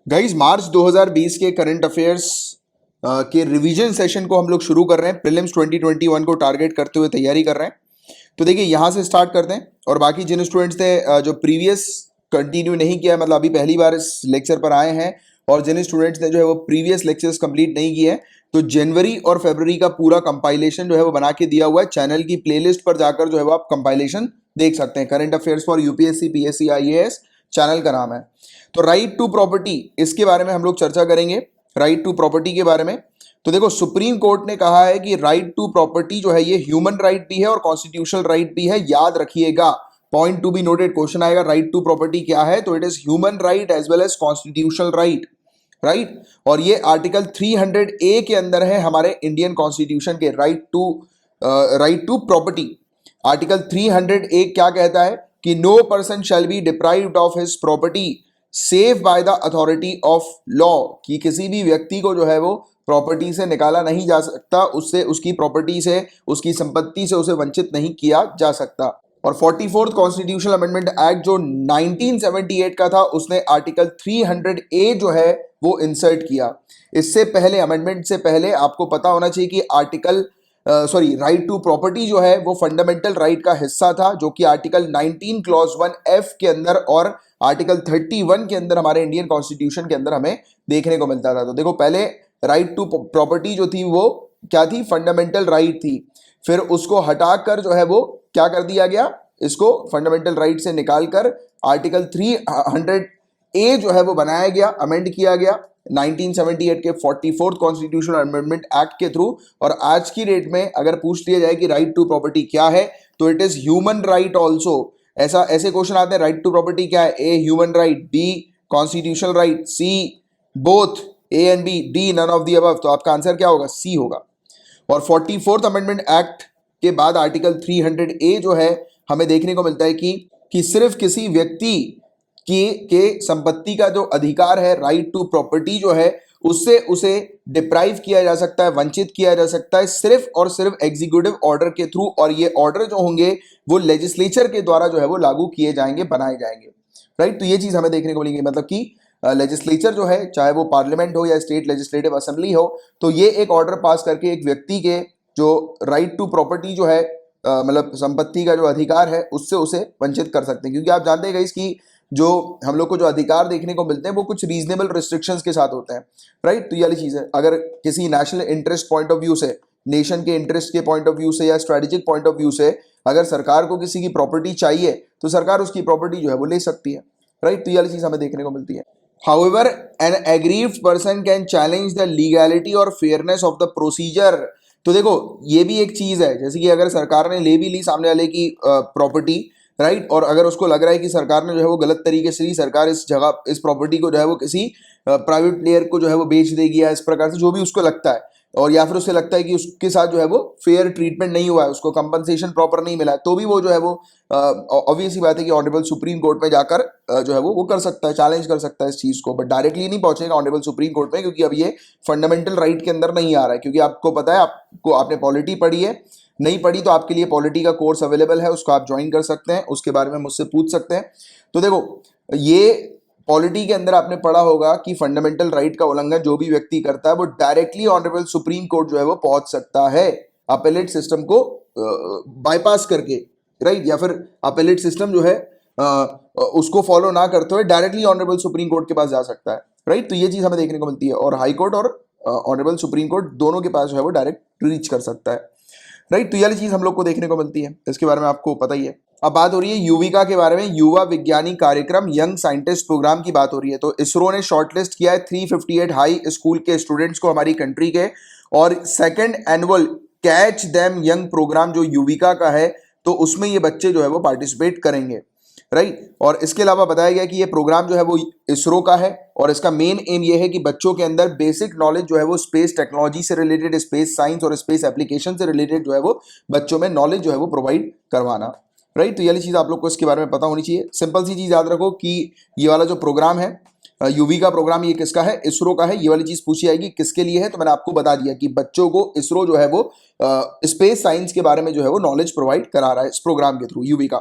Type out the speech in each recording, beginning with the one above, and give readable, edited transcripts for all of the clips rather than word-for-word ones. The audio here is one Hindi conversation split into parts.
गाइज मार्च 2020 के करंट अफेयर्स के रिवीजन सेशन को हम लोग शुरू कर रहे हैं। प्रीलिम्स 2021 को टारगेट करते हुए तैयारी कर रहे हैं। तो देखिए यहाँ से स्टार्ट करते हैं और बाकी जिन स्टूडेंट्स ने जो प्रीवियस कंटिन्यू नहीं किया, मतलब अभी पहली बार इस लेक्चर पर आए हैं, और जिन स्टूडेंट्स ने जो है वो प्रीवियस लेक्चर्स कंप्लीट नहीं किए हैं, तो जनवरी और फरवरी का पूरा कंपाइलेशन जो है वो बना के दिया हुआ है। चैनल की प्लेलिस्ट पर जाकर जो है वो आप कंपाइलेशन देख सकते हैं। Current affairs for UPSC PSC IAS channel का नाम है। तो राइट टू प्रॉपर्टी, इसके बारे में हम लोग चर्चा करेंगे, राइट टू प्रॉपर्टी के बारे में। तो देखो, सुप्रीम कोर्ट ने कहा है कि राइट टू प्रॉपर्टी जो है ये ह्यूमन राइट भी है और कॉन्स्टिट्यूशनल राइट भी है। याद रखिएगा, point to be noted, question आएगा राइट टू प्रॉपर्टी क्या है, तो it is human right as well as constitutional right, right. और ये आर्टिकल 300A के अंदर है हमारे इंडियन कॉन्स्टिट्यूशन के, right to property. Article 300A क्या कहता है कि no person shall be deprived of his property save by the authority of law, कि किसी भी व्यक्ति को जो है वो प्रॉपर्टी से निकाला नहीं जा सकता, उससे उसकी प्रॉपर्टी से, उसकी संपत्ति से उसे वंचित नहीं किया जा सकता। और 44th कॉन्स्टिट्यूशनल अमेंडमेंट एक्ट जो 1978 का था, उसने आर्टिकल 300A जो है वो इंसर्ट किया। इससे पहले, अमेंडमेंट से पहले आपको पता होना चाहिए कि राइट टू प्रॉपर्टी जो है वो फंडामेंटल राइट का हिस्सा था, जो कि आर्टिकल 19 क्लॉज 1F के अंदर और आर्टिकल 31 के अंदर हमारे इंडियन कॉन्स्टिट्यूशन के अंदर हमें देखने को मिलता था। तो देखो, पहले राइट टू प्रॉपर्टी जो थी वो क्या थी, फंडामेंटल राइट थी। फिर उसको हटाकर जो है वो क्या कर दिया गया, इसको फंडामेंटल राइट से निकालकर आर्टिकल 300A जो है वो बनाया गया, अमेंड किया गया 1978 के 44th कॉन्स्टिट्यूशनल अमेंडमेंट एक्ट के थ्रू। और आज की डेट में अगर पूछ लिया जाए कि राइट टू प्रॉपर्टी क्या है, तो it is human right also. ऐसे क्वेश्चन आते हैं, राइट टू प्रॉपर्टी क्या है, A human right, B constitutional right, C both, A and B, D none of the above. तो आपका आंसर क्या होगा, सी होगा। और 44th अमेंडमेंट एक्ट के बाद आर्टिकल 300A जो है हमें देखने को मिलता है कि सिर्फ किसी व्यक्ति के संपत्ति का जो अधिकार है, राइट टू प्रॉपर्टी जो है, उससे उसे डिप्राइव किया जा सकता है, वंचित किया जा सकता है सिर्फ और सिर्फ एग्जीक्यूटिव ऑर्डर के थ्रू। और ये ऑर्डर जो होंगे वो लेजिस्लेचर के द्वारा जो है वो लागू किए जाएंगे, बनाए जाएंगे, राइट। तो ये चीज हमें देखने को मिलेगी, मतलब कि लेजिस्लेचर जो है, चाहे वो पार्लियामेंट हो या स्टेट लेजिस्लेटिव असेंबली हो, तो ये एक ऑर्डर पास करके एक व्यक्ति के जो राइट टू प्रॉपर्टी जो है, मतलब संपत्ति का जो अधिकार है, उससे उसे वंचित कर सकते हैं। क्योंकि आप जानते हैं इसकी जो हम लोग को जो अधिकार देखने को मिलते हैं वो कुछ रीजनेबल रिस्ट्रिक्शंस के साथ होते हैं, राइट। तो ये वाली चीज है, अगर किसी national interest point of view से, नेशन के इंटरेस्ट के पॉइंट ऑफ व्यू से या स्ट्रेटेजिक पॉइंट ऑफ व्यू से अगर सरकार को किसी की प्रॉपर्टी चाहिए, तो सरकार उसकी प्रॉपर्टी जो है वो ले सकती है, राइट। तो ये वाली चीज हमें देखने को मिलती है। However, an aggrieved person can challenge the legality और fairness of the procedure। तो देखो, ये भी एक चीज है, जैसे कि अगर सरकार ने ले भी ली सामने वाले की प्रॉपर्टी, राइट, और अगर उसको लग रहा है कि सरकार ने जो है वो गलत तरीके से ली, सरकार इस जगह इस प्रॉपर्टी को जो है वो किसी प्राइवेट प्लेयर को जो है वो बेच देगी, या इस प्रकार से जो भी उसको लगता है, और या फिर उसे लगता है कि उसके साथ जो है वो फेयर ट्रीटमेंट नहीं हुआ है, उसको कंपनसेशन प्रॉपर नहीं मिला है, तो भी वो जो है वो ऑब्वियस ही बात है कि ऑनरेबल सुप्रीम कोर्ट में जाकर जो है वो कर सकता है, चैलेंज कर सकता है इस चीज को। बट डायरेक्टली नहीं पहुंचेगा ऑनरेबल सुप्रीम कोर्ट में, क्योंकि अब ये फंडामेंटल राइट के अंदर नहीं आ रहा है। क्योंकि आपको पता है, आपने पॉलिटी पढ़ी है, नहीं पढ़ी तो आपके लिए पॉलिटी का कोर्स अवेलेबल है, उसको आप ज्वाइन कर सकते हैं, उसके बारे में मुझसे पूछ सकते हैं। तो देखो, ये पॉलिटी के अंदर आपने पढ़ा होगा कि फंडामेंटल राइट का उल्लंघन जो भी व्यक्ति करता है वो डायरेक्टली ऑनरेबल सुप्रीम कोर्ट जो है वो पहुंच सकता है, अपेलेट सिस्टम को बाईपास करके, राइट। या फिर अपेलेट सिस्टम जो है उसको फॉलो ना करते हुए डायरेक्टली ऑनरेबल सुप्रीम कोर्ट के पास जा सकता है, राइट। तो ये चीज हमें देखने को मिलती है, और हाई कोर्ट और ऑनरेबल सुप्रीम कोर्ट दोनों के पास जो है वो डायरेक्ट रीच कर सकता है, राइट। तो ये चीज हम लोग को देखने को मिलती है, इसके बारे में आपको पता ही है। अब बात हो रही है युविका के बारे में, युवा विज्ञानी कार्यक्रम, यंग साइंटिस्ट प्रोग्राम की बात हो रही है। तो इसरो ने शॉर्टलिस्ट किया है 358 हाई स्कूल के स्टूडेंट्स को हमारी कंट्री के, और second annual catch them young programme जो युविका का है, तो उसमें ये बच्चे जो है वो पार्टिसिपेट करेंगे, राइट। और इसके अलावा बताया गया कि ये प्रोग्राम जो है वो इसरो का है, और इसका मेन एम ये है कि बच्चों के अंदर बेसिक नॉलेज जो है वो स्पेस टेक्नोलॉजी से रिलेटेड, स्पेस साइंस और स्पेस एप्लीकेशन से रिलेटेड जो है वो बच्चों में नॉलेज जो है वो प्रोवाइड करवाना, राइट। तो ये चीज़ आप लोग को इसके बारे में पता होनी चाहिए। सिंपल सी चीज़ याद रखो कि ये वाला जो प्रोग्राम है, यूवी का प्रोग्राम, ये किसका है, इसरो का है। ये वाली चीज़ पूछी जाएगी किसके लिए है, तो मैंने आपको बता दिया कि बच्चों को इसरो जो है वो स्पेस साइंस के बारे में जो है वो नॉलेज प्रोवाइड करा रहा है इस प्रोग्राम के थ्रू, यूवी का।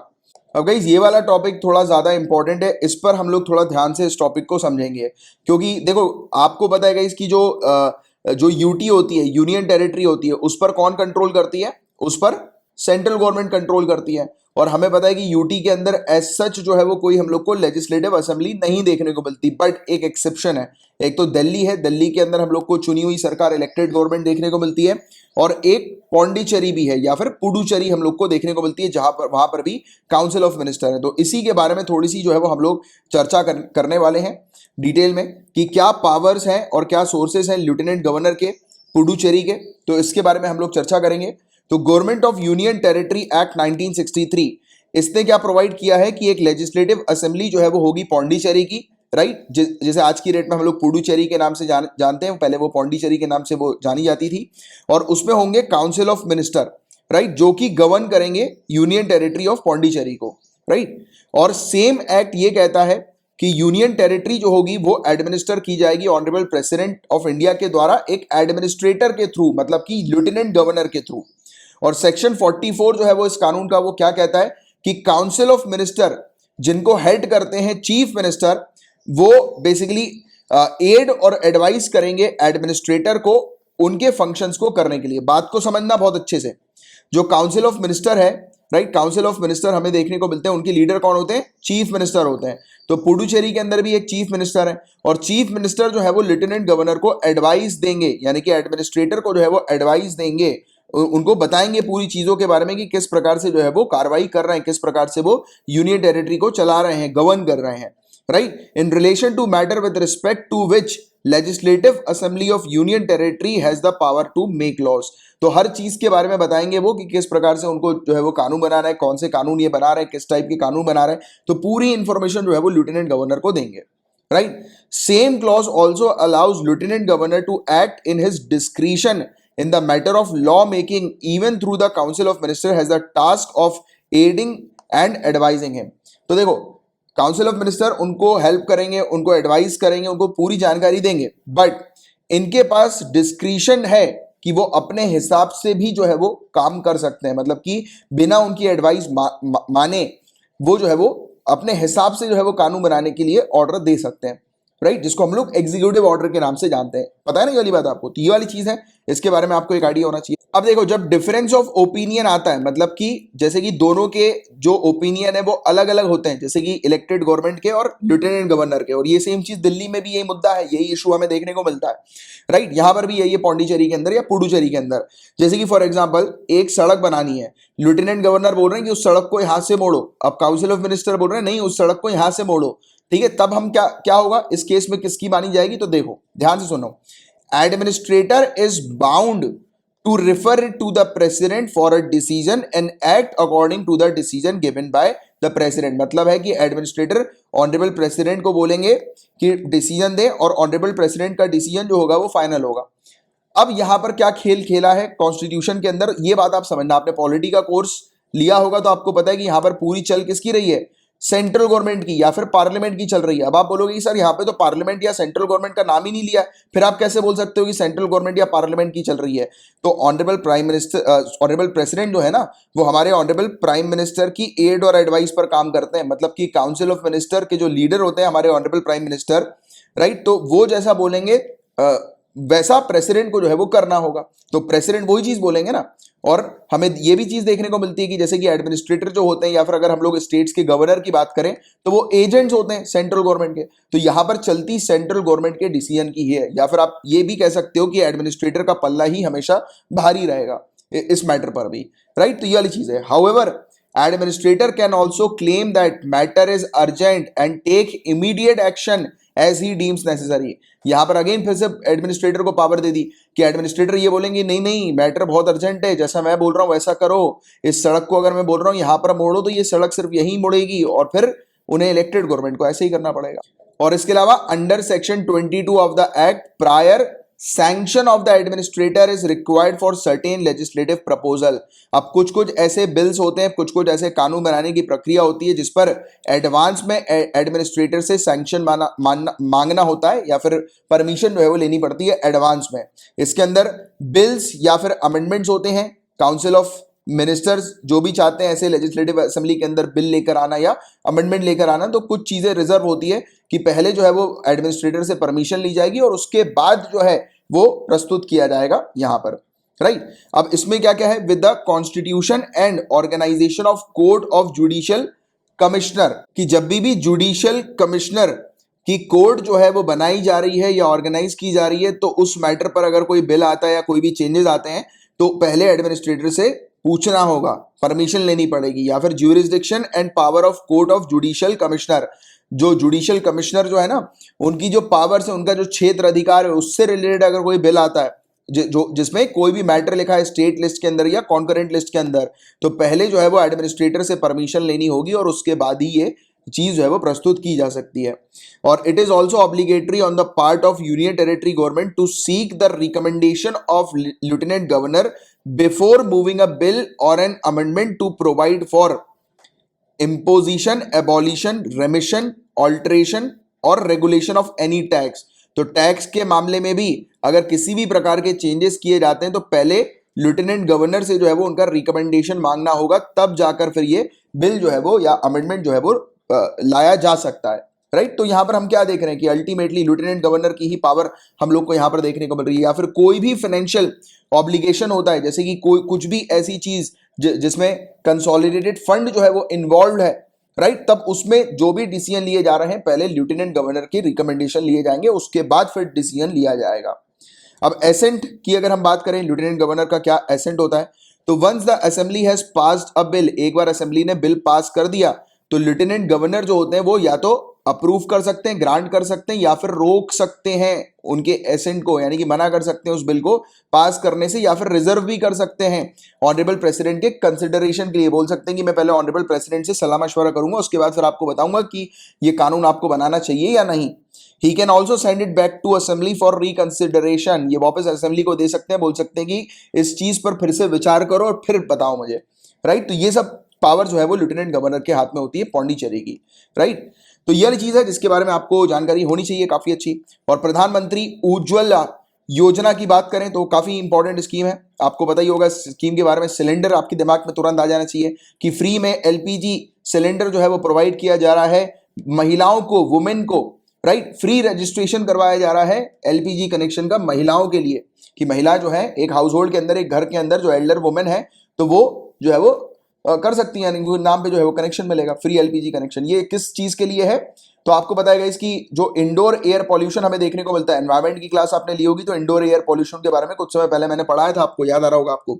अब गाइस ये वाला टॉपिक थोड़ा ज्यादा इंपॉर्टेंट है, इस पर हम लोग थोड़ा ध्यान से इस टॉपिक को समझेंगे, क्योंकि देखो आपको पता है गाइस कि जो यूटी होती है, यूनियन टेरिटरी होती है, उस पर कौन कंट्रोल करती है? उस पर सेंट्रल गवर्नमेंट कंट्रोल करती है। और हमें पता है कि यूटी के अंदर एज सच जो है वो कोई हम लोग को लेजिस्लेटिव असेंबली नहीं देखने को मिलती, बट एक एक्सेप्शन है। एक तो दिल्ली है, दिल्ली के अंदर हम लोग को चुनी हुई सरकार, इलेक्टेड गवर्नमेंट देखने को मिलती है, और एक पौंडीचेरी भी है या फिर पुडुचेरी हम लोग को देखने को मिलती है, जहां पर वहां पर भी काउंसिल ऑफ मिनिस्टर है। तो इसी के बारे में थोड़ी सी जो है वो हम लोग चर्चा करने वाले हैं डिटेल में कि क्या पावर्स हैं और क्या सोर्सेस हैं लेफ्टिनेंट गवर्नर के पुडुचेरी के। तो इसके बारे में हम लोग चर्चा करेंगे। तो government of union territory act 1963, इसने क्या प्रोवाइड किया है कि एक लेजिस्लेटिव असेंबली जो है वो होगी पौंडीचेरी की, राइट। जैसे आज की डेट में हम लोग पुडुचेरी के नाम से जानते हैं, पहले वो पौंडीचेरी के नाम से वो जानी जाती थी। और उसमें होंगे काउंसिल ऑफ मिनिस्टर, राइट, जो कि गवर्न करेंगे यूनियन टेरिटरी ऑफ पौंडीचेरी को, राइट। और सेम एक्ट ये कहता है कि यूनियन टेरिटरी जो होगी वो एडमिनिस्टर की जाएगी ऑनरेबल प्रेसिडेंट ऑफ इंडिया के द्वारा, एक एडमिनिस्ट्रेटर के थ्रू, मतलब कि लेफ्टिनेंट गवर्नर के थ्रू। और सेक्शन 44 जो है वो इस कानून का वो क्या कहता है कि काउंसिल ऑफ मिनिस्टर जिनको हेड करते हैं चीफ मिनिस्टर, वो बेसिकली एड और एडवाइस करेंगे एडमिनिस्ट्रेटर को उनके फंक्शंस को करने के लिए। बात को समझना बहुत अच्छे से। जो काउंसिल ऑफ मिनिस्टर है, राइट, काउंसिल ऑफ मिनिस्टर हमें देखने को मिलते हैं, उनके लीडर कौन होते हैं? चीफ मिनिस्टर होते हैं। तो पुडुचेरी के अंदर भी एक चीफ मिनिस्टर है, और चीफ मिनिस्टर जो है वो लेफ्टिनेंट गवर्नर को एडवाइस देंगे, यानी कि एडमिनिस्ट्रेटर को जो है वो एडवाइस देंगे, उनको बताएंगे पूरी चीजों के बारे में कि किस प्रकार से जो है वो कार्रवाई कर रहे हैं, किस प्रकार से वो यूनियन टेरिटरी को चला रहे हैं, गवर्न कर रहे हैं, right. In relation to matter with respect to which legislative assembly of union territory has the power to make laws. तो हर चीज के बारे में बताएंगे वो कि किस प्रकार से उनको जो है वो कानून बनाना है, कौन से कानून ये बना रहे हैं, किस टाइप के कानून बना रहे हैं। तो पूरी इंफॉर्मेशन जो है वो लेफ्टिनेंट गवर्नर को देंगे, right. Same clause also allows lieutenant governor to act in his discretion in the matter of law making even through the council of minister has the task of aiding and advising him। तो देखो काउंसिल ऑफ मिनिस्टर उनको हेल्प करेंगे, उनको एडवाइस करेंगे, उनको पूरी जानकारी देंगे, बट इनके पास डिस्क्रिशन है कि वो अपने हिसाब से भी जो है वो काम कर सकते हैं, मतलब कि बिना उनकी एडवाइस माने वो जो है वो अपने हिसाब से जो है वो कानून बनाने के लिए ऑर्डर दे सकते हैं, राइट, जिसको हम लोग एग्जीक्यूटिव ऑर्डर के नाम से जानते हैं। पता है ना ये वाली बात आपको? तो ये वाली चीज है, इसके बारे में आपको एक आइडिया होना चाहिए। अब देखो जब डिफरेंस ऑफ ओपिनियन आता है, मतलब कि जैसे कि दोनों के जो ओपिनियन है वो अलग अलग होते हैं, जैसे कि इलेक्टेड गवर्नमेंट के और लेफ्टिनेंट गवर्नर के, और ये सेम चीज दिल्ली में भी यही मुद्दा है, यही इशू हमें देखने को मिलता है, राइट। यहां पर भी यही है पौंडीचेरी के अंदर या पुडुचेरी के अंदर। जैसे कि फॉर एग्जाम्पल एक सड़क बनानी है, लेफ्टिनेंट गवर्नर बोल रहे हैं कि उस सड़क को यहां से मोड़ो, अब काउंसिल ऑफ मिनिस्टर बोल रहे हैं नहीं उस सड़क को यहां से मोड़ो, ठीक है। तब हम क्या होगा इस केस में, किसकी मानी जाएगी? तो देखो ध्यान से सुनो, administrator is bound to refer to the president for a decision and act according to the decision given by the president. मतलब है कि एडमिनिस्ट्रेटर ऑनरेबल प्रेसिडेंट को बोलेंगे कि डिसीजन दे, और ऑनरेबल प्रेसिडेंट का डिसीजन जो होगा वो फाइनल होगा। अब यहां पर क्या खेल खेला है कॉन्स्टिट्यूशन के अंदर, ये बात आप समझना। आपने पॉलिटी का कोर्स लिया होगा तो आपको पता है कि यहां पर पूरी चल किसकी रही है? सेंट्रल गवर्नमेंट की या फिर पार्लियामेंट की चल रही है। अब आप बोलोगे कि सर यहाँ पे तो पार्लियामेंट या सेंट्रल गवर्नमेंट का नाम ही नहीं लिया, फिर आप कैसे बोल सकते हो कि सेंट्रल गवर्नमेंट या पार्लियामेंट की चल रही है? तो honourable prime minister, honourable president जो है ना, वो हमारे ऑनरेबल प्राइम मिनिस्टर की एड और एडवाइस पर काम करते हैं। मतलब कि काउंसिल ऑफ मिनिस्टर के जो लीडर होते हैं हमारे ऑनरेबल प्राइम मिनिस्टर, राइट, तो वो जैसा बोलेंगे वैसा प्रेसिडेंट को जो है वो करना होगा। तो प्रेसिडेंट वही चीज बोलेंगे ना। और हमें ये भी चीज देखने को मिलती है कि जैसे कि एडमिनिस्ट्रेटर जो होते हैं, या फिर अगर हम लोग स्टेट्स के गवर्नर की बात करें तो वो एजेंट्स होते हैं सेंट्रल गवर्नमेंट के। तो यहां पर चलती सेंट्रल गवर्नमेंट के डिसीजन की है, या फिर आप ये भी कह सकते हो कि एडमिनिस्ट्रेटर का पल्ला ही हमेशा भारी रहेगा इस मैटर पर भी, राइट। तो ये वाली चीज है। However administrator can also claim that matter is urgent and take immediate action as he deems necessary। यहां पर अगेन फिर से एडमिनिस्ट्रेटर को पावर दे दी कि एडमिनिस्ट्रेटर ये बोलेंगे नहीं नहीं मैटर बहुत अर्जेंट है, जैसा मैं बोल रहा हूं वैसा करो, इस सड़क को अगर मैं बोल रहा हूं यहां पर मोड़ो तो ये सड़क सिर्फ यहीं मुड़ेगी, और फिर उन्हें इलेक्टेड गवर्नमेंट को ऐसे ही करना पड़ेगा। और इसके अलावा under section 22 of the act prior sanction of the administrator is required for certain legislative proposal. अब कुछ ऐसे बिल्स होते हैं, कुछ ऐसे कानून बनाने की प्रक्रिया होती है जिस पर एडवांस में एडमिनिस्ट्रेटर से सैंक्शन मांगना होता है, या फिर परमिशन जो है वो लेनी पड़ती है एडवांस में। इसके अंदर बिल्स या फिर अमेंडमेंट्स होते हैं काउंसिल ऑफ मिनिस्टर्स जो भी चाहते हैं ऐसे लेजिस्लेटिव असेंबली के अंदर बिल लेकर आना या अमेंडमेंट लेकर आना, तो कुछ चीजें रिजर्व होती है कि पहले जो है वो एडमिनिस्ट्रेटर से परमिशन ली जाएगी और उसके बाद जो है वो प्रस्तुत किया जाएगा यहां पर, राइट। अब इसमें क्या क्या है, with the constitution and organisation of court of judicial commissioner, कि जब भी जुडिशियल कमिश्नर की कोर्ट जो है वो बनाई जा रही है या ऑर्गेनाइज की जा रही है, तो उस मैटर पर अगर कोई बिल आता है या कोई भी चेंजेस आते हैं तो पहले एडमिनिस्ट्रेटर से पूछना होगा, परमिशन लेनी पड़ेगी। या फिर jurisdiction and power of court of judicial commissioner, जो जुडिशियल कमिश्नर जो है ना, उनकी जो पावर्स है, उनका जो क्षेत्र अधिकार है, उससे रिलेटेड अगर कोई बिल आता है जिसमें कोई भी मैटर लिखा है स्टेट लिस्ट के अंदर या कॉन्करेंट लिस्ट के अंदर, तो पहले जो है वो एडमिनिस्ट्रेटर से परमिशन लेनी होगी और उसके बाद ही ये चीज जो है वो प्रस्तुत की जा सकती है। और it is also obligatory on the part of union territory government to seek the recommendation of lieutenant governor before moving a bill और an amendment to provide for imposition, abolition, remission, alteration और रेगुलेशन ऑफ एनी टैक्स। तो टैक्स के मामले में भी अगर किसी भी प्रकार के चेंजेस किए जाते हैं तो पहले लेफ्टिनेंट गवर्नर से जो है वो उनका रिकमेंडेशन मांगना होगा, तब जाकर फिर ये बिल जो है वो या अमेंडमेंट जो है वो लाया जा सकता है, राइट। तो यहां पर हम क्या देख रहे हैं कि अल्टीमेटली लेफ्टिनेंट गवर्नर की ही पावर हम लोग को यहां पर देखने को मिल रही है। या फिर कोई भी फाइनेंशियल ऑब्लिगेशन होता है, जैसे कि कोई कुछ भी ऐसी चीज जिसमें कंसोलिडेटेड फंड जो है वो इन्वॉल्व है, राइट, तब उसमें जो भी डिसीजन लिए जा रहे हैं पहले लेफ्टिनेंट गवर्नर की रिकमेंडेशन लिए जाएंगे, उसके बाद फिर डिसीजन लिया जाएगा। अब एसेंट की अगर हम बात करें, लेफ्टिनेंट गवर्नर का क्या एसेंट होता है, तो once the assembly has passed a bill, एक बार असेंबली ने बिल पास कर दिया तो लेफ्टिनेंट गवर्नर जो होते हैं वो या तो अप्रूव कर सकते हैं, ग्रांट कर सकते हैं, या फिर रोक सकते हैं उनके एसेंट को, यानी कि मना कर सकते हैं उस बिल को पास करने से, या फिर रिजर्व भी कर सकते हैं ऑनरेबल प्रेसिडेंट के कंसिडरेशन के लिए। बोल सकते हैं कि मैं पहले ऑनरेबल प्रेसिडेंट से सलाह मशवरा करूंगा, उसके बाद फिर आपको बताऊंगा कि ये कानून आपको बनाना चाहिए या नहीं। He can also send it back to assembly for reconsideration, ये वापस असेंबली को दे सकते हैं, बोल सकते हैं कि इस चीज पर फिर से विचार करो और फिर बताओ मुझे, राइट। तो ये सब पावर जो है वो लेफ्टिनेंट गवर्नर के हाथ में होती है पौंडीचेरी की, राइट। तो यह चीज है जिसके बारे में आपको जानकारी होनी चाहिए काफी अच्छी। और प्रधानमंत्री उज्ज्वला योजना की बात करें तो काफी इंपॉर्टेंट स्कीम है, आपको पता ही होगा स्कीम के बारे में। सिलेंडर आपके दिमाग में तुरंत आ जाना चाहिए कि फ्री में एलपीजी सिलेंडर जो है वो प्रोवाइड किया जा रहा है महिलाओं को, वुमेन को, राइट। फ्री रजिस्ट्रेशन करवाया जा रहा है एलपीजी कनेक्शन का महिलाओं के लिए, कि महिला जो है एक हाउस होल्ड के अंदर, एक घर के अंदर जो एल्डर वुमेन है, तो वो जो है वो कर सकती हैं, नाम पे जो है वो कनेक्शन मिलेगा, फ्री एलपीजी कनेक्शन। ये किस चीज के लिए है, तो आपको बताएगा इसकी जो इंडोर एयर पॉल्यूशन हमें देखने को मिलता है, एनवायरमेंट की क्लास आपने ली होगी तो इंडोर एयर पॉल्यूशन के बारे में कुछ समय पहले मैंने पढ़ाया था, आपको याद आ रहा होगा आपको।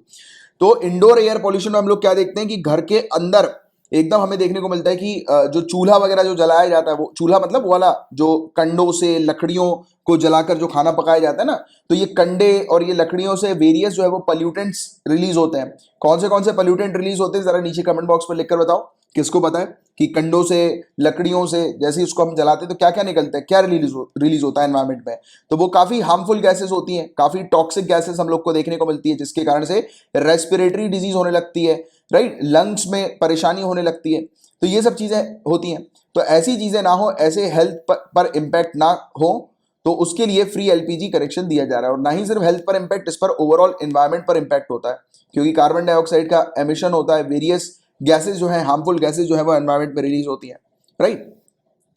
तो इंडोर एयर पॉल्यूशन में हम लोग क्या देखते हैं कि घर के अंदर एकदम हमें देखने को मिलता है कि जो चूल्हा वगैरह जो जलाया जाता है, वो चूल्हा मतलब वो वाला जो कंडों से लकड़ियों को जलाकर जो खाना पकाया जाता है ना, तो ये कंडे और ये लकड़ियों से वेरियस जो है वो पॉल्यूटेंट्स रिलीज होते हैं। कौन से पॉल्यूटेंट रिलीज होते हैं जरा नीचे कमेंट बॉक्स पर लिखकर बताओ, किसको पता है कि कंडों से, लकड़ियों से जैसे उसको हम जलाते हैं तो क्या क्या निकलता है, क्या रिलीज होता है एनवायरमेंट में, तो वो काफी हार्मफुल गैसेस होती हैं, काफी टॉक्सिक गैसेस हम लोग को देखने को मिलती है, जिसके कारण से रेस्पिरेटरी डिजीज होने लगती है, राइट, लंग्स में परेशानी होने लगती है। तो ये सब चीजें होती हैं, तो ऐसी चीजें ना हो, ऐसे हेल्थ पर इम्पैक्ट ना हो, तो उसके लिए फ्री एलपीजी कनेक्शन दिया जा रहा है। और ना ही सिर्फ हेल्थ पर इम्पैक्ट, इस पर ओवरऑल एनवायरमेंट पर इम्पैक्ट होता है, क्योंकि कार्बन डाइऑक्साइड का एमिशन होता है, वेरियस गैसेस जो है, हार्मफुल गैसेस जो है वो एनवायरमेंट में रिलीज होती हैं, राइट।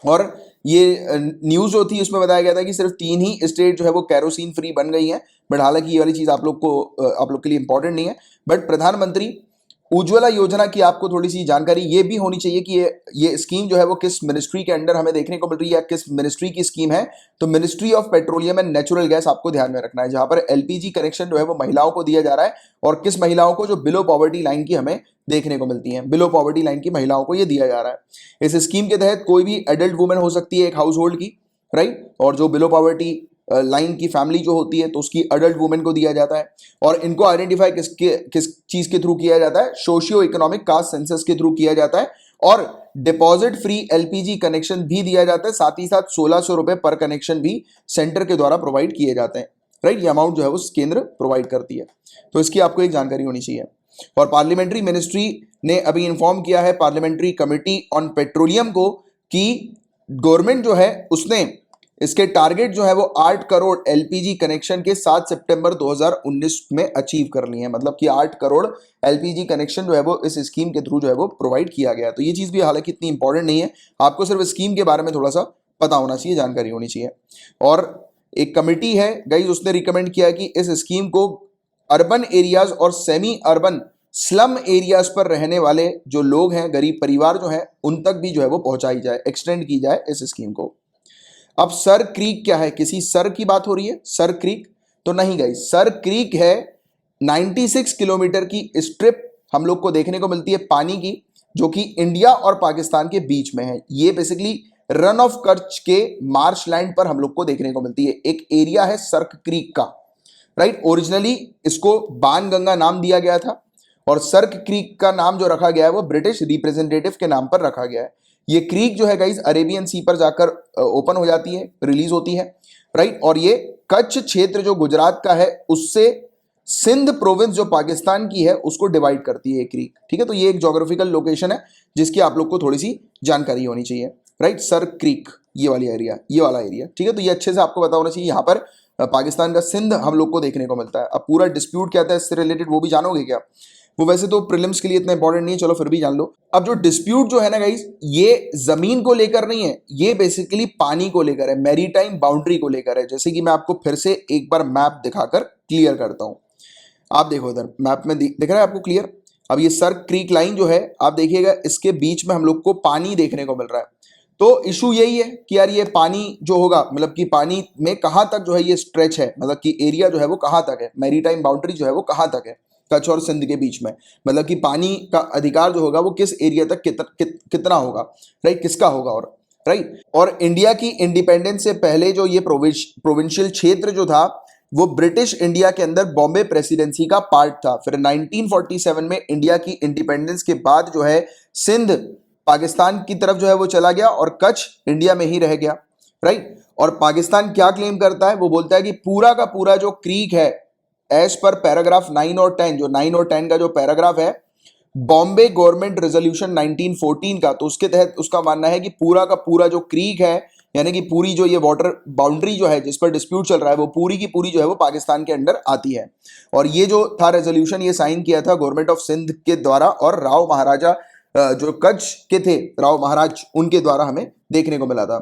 और ये न्यूज जो थी उसमें बताया गया था कि सिर्फ 3 ही स्टेट जो है वो कैरोसिन फ्री बन गई हैं, बट हालांकि ये वाली चीज आप लोग के लिए इंपॉर्टेंट नहीं है। बट प्रधानमंत्री उज्ज्वला योजना की आपको थोड़ी सी जानकारी ये भी होनी चाहिए कि ये स्कीम जो है वो किस मिनिस्ट्री के अंडर हमें देखने को मिल रही है, किस मिनिस्ट्री की स्कीम है, तो ministry of petroleum and natural gas आपको ध्यान में रखना है, जहां पर एलपीजी कनेक्शन जो है वो महिलाओं को दिया जा रहा है। और किस महिलाओं को, जो बिलो पॉवर्टी लाइन की हमें देखने को मिलती है, बिलो पॉवर्टी लाइन की महिलाओं को ये दिया जा रहा है। इस स्कीम के तहत कोई भी एडल्ट वुमेन हो सकती है एक हाउस होल्ड की, राइट, और जो बिलो पॉवर्टी लाइन की फैमिली जो होती है तो उसकी अडल्ट वुमेन को दिया जाता है। और इनको आइडेंटिफाई किस चीज के थ्रू किया जाता है, सोशियो इकोनॉमिक कास्ट सेंसस के थ्रू किया जाता है। और डिपॉजिट फ्री एलपीजी कनेक्शन भी दिया जाता है, साथ ही साथ 1600 रुपए पर कनेक्शन भी सेंटर के द्वारा प्रोवाइड किए जाते हैं, राइट। ये अमाउंट जो है वो केंद्र प्रोवाइड करती है, तो इसकी आपको एक जानकारी होनी चाहिए। और पार्लियामेंट्री मिनिस्ट्री ने अभी इन्फॉर्म किया है पार्लियामेंट्री कमेटी ऑन पेट्रोलियम को कि गवर्नमेंट जो है उसने इसके टारगेट जो है वो 8 करोड़ एलपीजी कनेक्शन के 7 सितंबर 2019 में अचीव कर लिए हैं। मतलब कि 8 करोड़ एलपीजी कनेक्शन जो है वो इस स्कीम के थ्रू जो है वो प्रोवाइड किया गया। तो ये चीज भी हालांकि इतनी इंपॉर्टेंट नहीं है, आपको सिर्फ स्कीम के बारे में थोड़ा सा पता होना चाहिए, जानकारी होनी चाहिए। और एक कमेटी है गाइज, उसने रिकमेंड किया कि इस स्कीम को अर्बन एरियाज और सेमी अर्बन स्लम एरियाज पर रहने वाले जो लोग हैं, गरीब परिवार जो हैं, उन तक भी जो है वो पहुंचाई जाए, एक्सटेंड की जाए इस स्कीम को। अब सर क्रीक क्या है? किसी सर की बात हो रही है? सर क्रीक तो नहीं गाइस, सर क्रीक है 96 किलोमीटर की स्ट्रिप हम लोग को देखने को मिलती है पानी की, जो कि इंडिया और पाकिस्तान के बीच में है। ये बेसिकली रन ऑफ कच्छ के मार्श लैंड पर हम लोग को देखने को मिलती है। एक एरिया है सर्क क्रीक का, राइट। ओरिजिनली इसको बाणगंगा नाम दिया गया था और सर्क क्रीक का नाम जो रखा गया है वो ब्रिटिश रिप्रेजेंटेटिव के नाम पर रखा गया है। ये क्रीक जो है गाइस अरेबियन सी पर जाकर ओपन हो जाती है, रिलीज होती है, राइट। और ये कच्छ क्षेत्र जो गुजरात का है उससे सिंध प्रोविंस जो पाकिस्तान की है उसको डिवाइड करती है ये क्रीक, ठीक है। तो ये एक ज्योग्राफिकल लोकेशन है जिसकी आप लोग को थोड़ी सी जानकारी होनी चाहिए, राइट। सर क्रीक ये वाली एरिया, ये वाला एरिया, ठीक है। तो ये अच्छे से आपको पता होना चाहिए। यहाँ पर पाकिस्तान का सिंध हम लोग को देखने को मिलता है। अब पूरा डिस्प्यूट क्या था इससे रिलेटेड वो भी जानोगे क्या? वो वैसे तो प्रीलिम्स के लिए इतना इंपॉर्टेंट नहीं है, चलो फिर भी जान लो। अब जो डिस्प्यूट जो है ना गाइस, ये जमीन को लेकर नहीं है, ये बेसिकली पानी को लेकर है, मैरीटाइम बाउंड्री को लेकर है। जैसे कि मैं आपको फिर से एक बार मैप दिखाकर क्लियर करता हूं। आप देखो इधर मैप में दिख रहा है आपको क्लियर। अब ये सर्क क्रीक लाइन जो है आप देखिएगा, इसके बीच में हम लोग को पानी देखने को मिल रहा है। तो इशू यही है कि यार ये पानी जो होगा, मतलब कि पानी में कहां तक जो है ये स्ट्रेच है, मतलब कि एरिया जो है वो कहां तक है, मैरीटाइम बाउंड्री जो है वो कहां तक है कच्छ और सिंध के बीच में। मतलब कि पानी का अधिकार जो होगा वो किस एरिया तक कितना होगा, राइट, किसका होगा, और राइट। और इंडिया की इंडिपेंडेंस से पहले जो ये प्रोविंशियल क्षेत्र जो था वो ब्रिटिश इंडिया के अंदर बॉम्बे प्रेसिडेंसी का पार्ट था। फिर 1947 में इंडिया की इंडिपेंडेंस के बाद जो है सिंध पाकिस्तान की तरफ जो है वो चला गया और कच्छ इंडिया में ही रह गया, राइट। और पाकिस्तान क्या क्लेम करता है? वो बोलता है कि पूरा का पूरा जो क्रीक है एज पर पैराग्राफ 9 और 10, जो 9 और 10 का जो पैराग्राफ है बॉम्बे गवर्नमेंट रेजोल्यूशन 1914 का, तो उसके तहत उसका मानना है कि पूरा का पूरा जो क्रीक है, यानी कि पूरी जो ये वाटर बाउंड्री जो है जिस पर डिस्प्यूट चल रहा है वो पूरी की पूरी जो है वो पाकिस्तान के अंडर आती है। और ये जो था रेजोल्यूशन, ये साइन किया था गवर्नमेंट ऑफ सिंध के द्वारा और राव महाराजा जो कच्छ के थे, राव महाराज, उनके द्वारा हमें देखने को मिला था।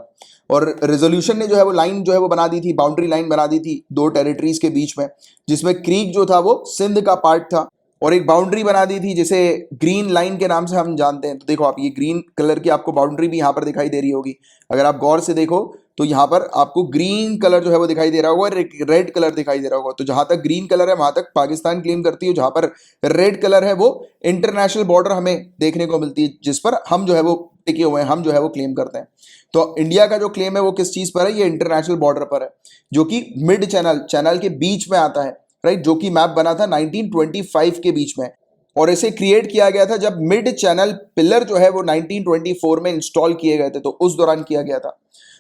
और रेजोल्यूशन ने जो है वो लाइन जो है वो बना दी थी, बाउंड्री लाइन बना दी थी दो टेरिटरीज के बीच में, जिसमें क्रीक जो था वो सिंध का पार्ट था, और एक बाउंड्री बना दी थी जिसे ग्रीन लाइन के नाम से हम जानते हैं। तो देखो आप ये ग्रीन कलर की आपको बाउंड्री भी यहाँ पर दिखाई दे रही होगी, अगर आप गौर से देखो तो यहाँ पर आपको ग्रीन कलर जो है वो दिखाई दे रहा होगा, रेड कलर दिखाई दे रहा होगा। तो जहां तक ग्रीन कलर है वहां तक पाकिस्तान क्लेम करती है, जहां पर रेड कलर है वो इंटरनेशनल बॉर्डर हमें देखने को मिलती है, जिस पर हम जो है वो टिके हुए हैं, हम जो है वो क्लेम करते हैं। तो इंडिया का जो क्लेम है वो किस चीज पर है? ये इंटरनेशनल बॉर्डर पर है, जो कि मिड चैनल के बीच में आता है, राइट, जो कि मैप बना था 1925 के बीच में। और इसे क्रिएट किया गया था जब मिड चैनल पिलर जो है वो 1924 में इंस्टॉल किए गए थे, तो उस दौरान किया गया था।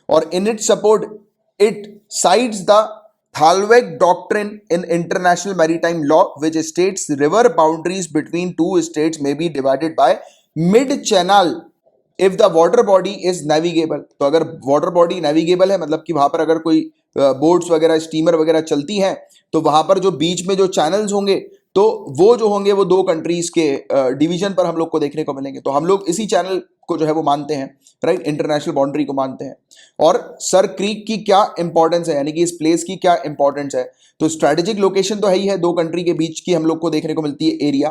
और in it support it cites the thalweg doctrine in international maritime law which states river boundaries between two states may be divided by mid channel if the water body is navigable. तो अगर वाटर बॉडी नेविगेबल है, मतलब कि वहां पर अगर कोई बोट्स वगैरह, स्टीमर वगैरह चलती हैं, तो वहां पर जो बीच में जो चैनल्स होंगे तो वो जो होंगे वो दो कंट्रीज के डिवीजन पर हम लोग को देखने को मिलेंगे। तो हम लोग इसी चैनल को जो है वो मानते हैं, राइट, इंटरनेशनल बाउंड्री को मानते हैं। और सर क्रीक की क्या इंपॉर्टेंस है, यानी कि इस प्लेस की क्या इंपॉर्टेंस है? तो स्ट्रेटेजिक लोकेशन तो है ही है, दो कंट्री के बीच की हम लोग को देखने को मिलती है एरिया,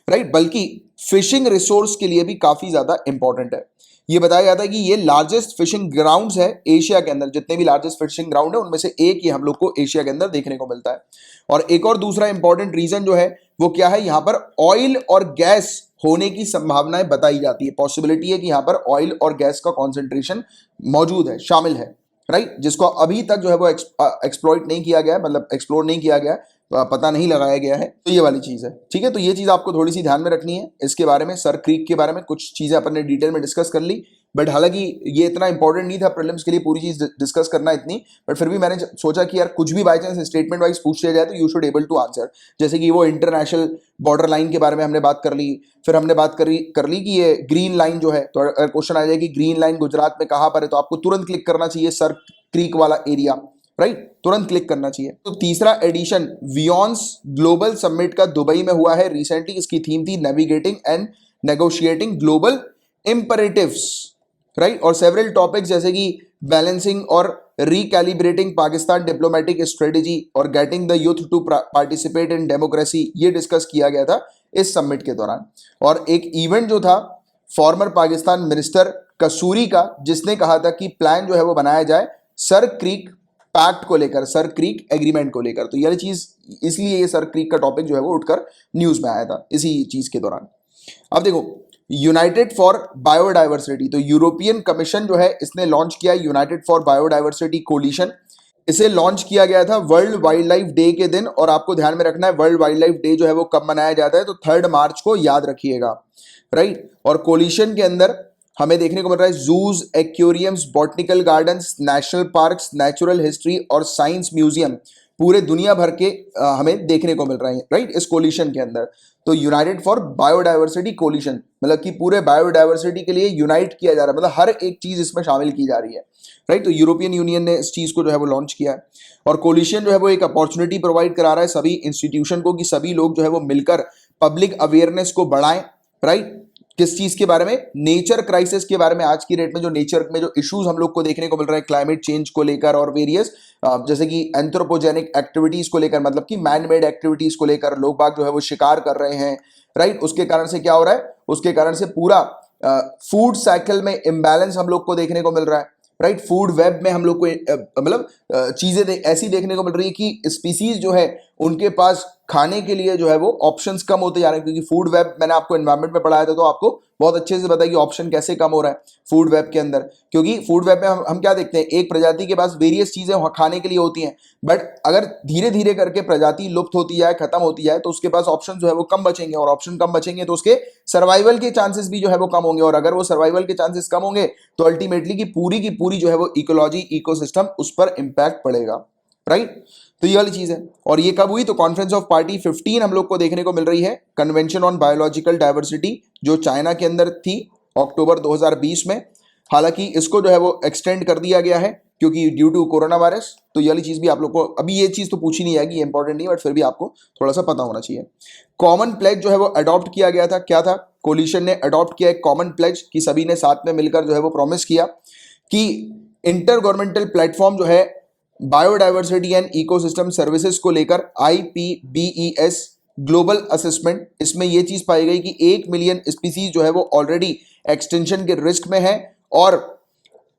राइट, बल्कि फिशिंग रिसोर्स के लिए भी काफी ज्यादा इंपॉर्टेंट है। ये बताया जाता है कि ये लार्जेस्ट फिशिंग ग्राउंड्स है एशिया के अंदर, जितने भी लार्जेस्ट फिशिंग ग्राउंड है उनमें से एक ही हम लोग को एशिया के अंदर देखने को मिलता है। और एक और दूसरा इंपॉर्टेंट रीजन जो है वो क्या है, यहाँ पर ऑयल और गैस होने की संभावनाएं बताई जाती है। पॉसिबिलिटी है कि यहाँ पर ऑयल और गैस का कॉन्सेंट्रेशन मौजूद है, शामिल है, राइट, जिसको अभी तक जो है वो एक्सप्लॉइट नहीं किया गया, मतलब एक्सप्लोर नहीं किया गया, पता नहीं लगाया गया है। तो ये वाली चीज है, ठीक है। तो ये चीज आपको थोड़ी सी ध्यान में रखनी है। इसके बारे में, सर क्रीक के बारे में कुछ चीजें अपन ने डिटेल में डिस्कस कर ली। बट हालांकि ये इतना इंपॉर्टेंट नहीं था प्रीलिम्स के लिए पूरी चीज डिस्कस करना इतनी, बट फिर भी मैंने सोचा कि यार कुछ भी बाई चांस स्टेटमेंट वाइज पूछ लिया जाए तो you should able to answer. जैसे कि वो इंटरनेशनल बॉर्डर लाइन के बारे में हमने बात कर ली, फिर हमने बात कर ली कि ये ग्रीन लाइन जो है, तो अगर क्वेश्चन आ जाए कि ग्रीन लाइन गुजरात में कहां पर है, तो आपको तुरंत क्लिक करना चाहिए सर क्रीक वाला एरिया, राइट, तुरंत क्लिक करना चाहिए। तो तीसरा एडिशन वियॉन्स ग्लोबल समिट का दुबई में हुआ है रिसेंटली। इसकी थीम थी navigating and negotiating global imperatives, right, और सेवरल टॉपिक्स जैसे कि बैलेंसिंग और रिकैलिब्रेटिंग पाकिस्तान डिप्लोमेटिक स्ट्रेटेजी और getting the youth to participate in democracy, ये डिस्कस किया गया था इस समिट के दौरान। और एक इवेंट जो था फॉर्मर पाकिस्तान मिनिस्टर कसूरी का, जिसने कहा था कि प्लान जो है वो बनाया जाए सर क्रीक पैक्ट को लेकर, सर क्रीक एग्रीमेंट को लेकर। तो यह चीज, इसलिए ये सर क्रीक का टॉपिक जो है वो उठकर न्यूज में आया था इसी चीज के दौरान। अब देखो यूनाइटेड फॉर बायोडाइवर्सिटी, तो यूरोपियन कमीशन जो है इसने लॉन्च किया यूनाइटेड फॉर बायोडाइवर्सिटी कोलिशन। इसे लॉन्च किया गया था वर्ल्ड वाइल्ड लाइफ डे के दिन, और आपको ध्यान में रखना है वर्ल्ड वाइल्ड लाइफ डे जो है वो कब मनाया जाता है, तो 3 मार्च को, याद रखिएगा, राइट। और कोलिशन के अंदर हमें देखने को मिल रहा है zoos, aquariums, botanical gardens, national parks, natural history और साइंस म्यूजियम पूरे दुनिया भर के हमें देखने को मिल रहे हैं, राइट, इस कोलिशन के अंदर। तो यूनाइटेड फॉर बायोडाइवर्सिटी कोलिशन मतलब कि पूरे बायोडाइवर्सिटी के लिए यूनाइट किया जा रहा है, मतलब हर एक चीज इसमें शामिल की जा रही है, राइट। तो यूरोपियन यूनियन ने इस चीज को जो है वो लॉन्च किया है। और कोलिशन जो है वो एक अपॉर्चुनिटी प्रोवाइड करा रहा है सभी इंस्टीट्यूशन को कि सभी लोग जो है वो मिलकर पब्लिक अवेयरनेस को बढ़ाएं, राइट। किस चीज के बारे में? नेचर क्राइसिस के बारे में। आज की डेट में जो नेचर में जो इश्यूज हम लोग को देखने को मिल रहा है क्लाइमेट चेंज को लेकर और वेरियस जैसे कि एंथ्रोपोजेनिक एक्टिविटीज को लेकर, मतलब कि मैन मेड एक्टिविटीज को लेकर लोग बाग जो है वो शिकार कर रहे हैं, राइट। उसके कारण से क्या हो रहा है? उसके कारण से पूरा फूड साइकिल में इम्बैलेंस हम लोग को देखने को मिल रहा है, राइट। फूड वेब में हम लोग को मतलब चीजें ऐसी देखने को मिल रही है कि स्पीसीज जो है उनके पास खाने के लिए जो है वो ऑप्शंस कम होते जा रहे हैं, क्योंकि फूड वेब मैंने आपको एनवायरनमेंट में पढ़ाया था तो आपको बहुत अच्छे से पता है कि ऑप्शन कैसे कम हो रहा है फूड वेब के अंदर। क्योंकि फूड वेब में हम क्या देखते हैं, एक प्रजाति के पास वेरियस चीजें खाने के लिए होती हैं, बट अगर धीरे धीरे करके प्रजाति लुप्त होती जाए, खत्म होती जाए, तो उसके पास ऑप्शन जो है वो कम बचेंगे, और ऑप्शन कम बचेंगे तो उसके सर्वाइवल के चांसेस भी जो है वो कम होंगे, और अगर वो सर्वाइवल के चांसेस कम होंगे तो अल्टीमेटली की पूरी जो है वो इकोलॉजी, इकोसिस्टम, उस पर इंपैक्ट पड़ेगा, राइट। तो ये वाली चीज है। और ये कब हुई? तो कॉन्फ्रेंस ऑफ पार्टी 15 हम लोग को देखने को मिल रही है, कन्वेंशन ऑन बायोलॉजिकल डाइवर्सिटी, जो चाइना के अंदर थी अक्टूबर 2020 में। हालांकि इसको जो है वो एक्सटेंड कर दिया गया है क्योंकि ड्यू टू कोरोना वायरस। तो ये वाली चीज भी आप लोग को, अभी ये चीज तो पूछी नहीं आएगी, इंपॉर्टेंट नहीं, बट फिर भी आपको थोड़ा सा पता होना चाहिए। कॉमन प्लेज जो है वो अडॉप्ट किया गया था। क्या था? कोलिशन ने अडॉप्ट किया एक कॉमन प्लेज कि सभी ने साथ में मिलकर जो है वो प्रॉमिस किया कि इंटर गवर्नमेंटल प्लेटफॉर्म जो है बायोडाइवर्सिटी एंड इकोसिस्टम सर्विसेज को लेकर, IPBES ग्लोबल असेसमेंट, इसमें यह चीज पाई गई कि 1 मिलियन स्पीसीज जो है वो ऑलरेडी एक्सटेंशन के रिस्क में है, और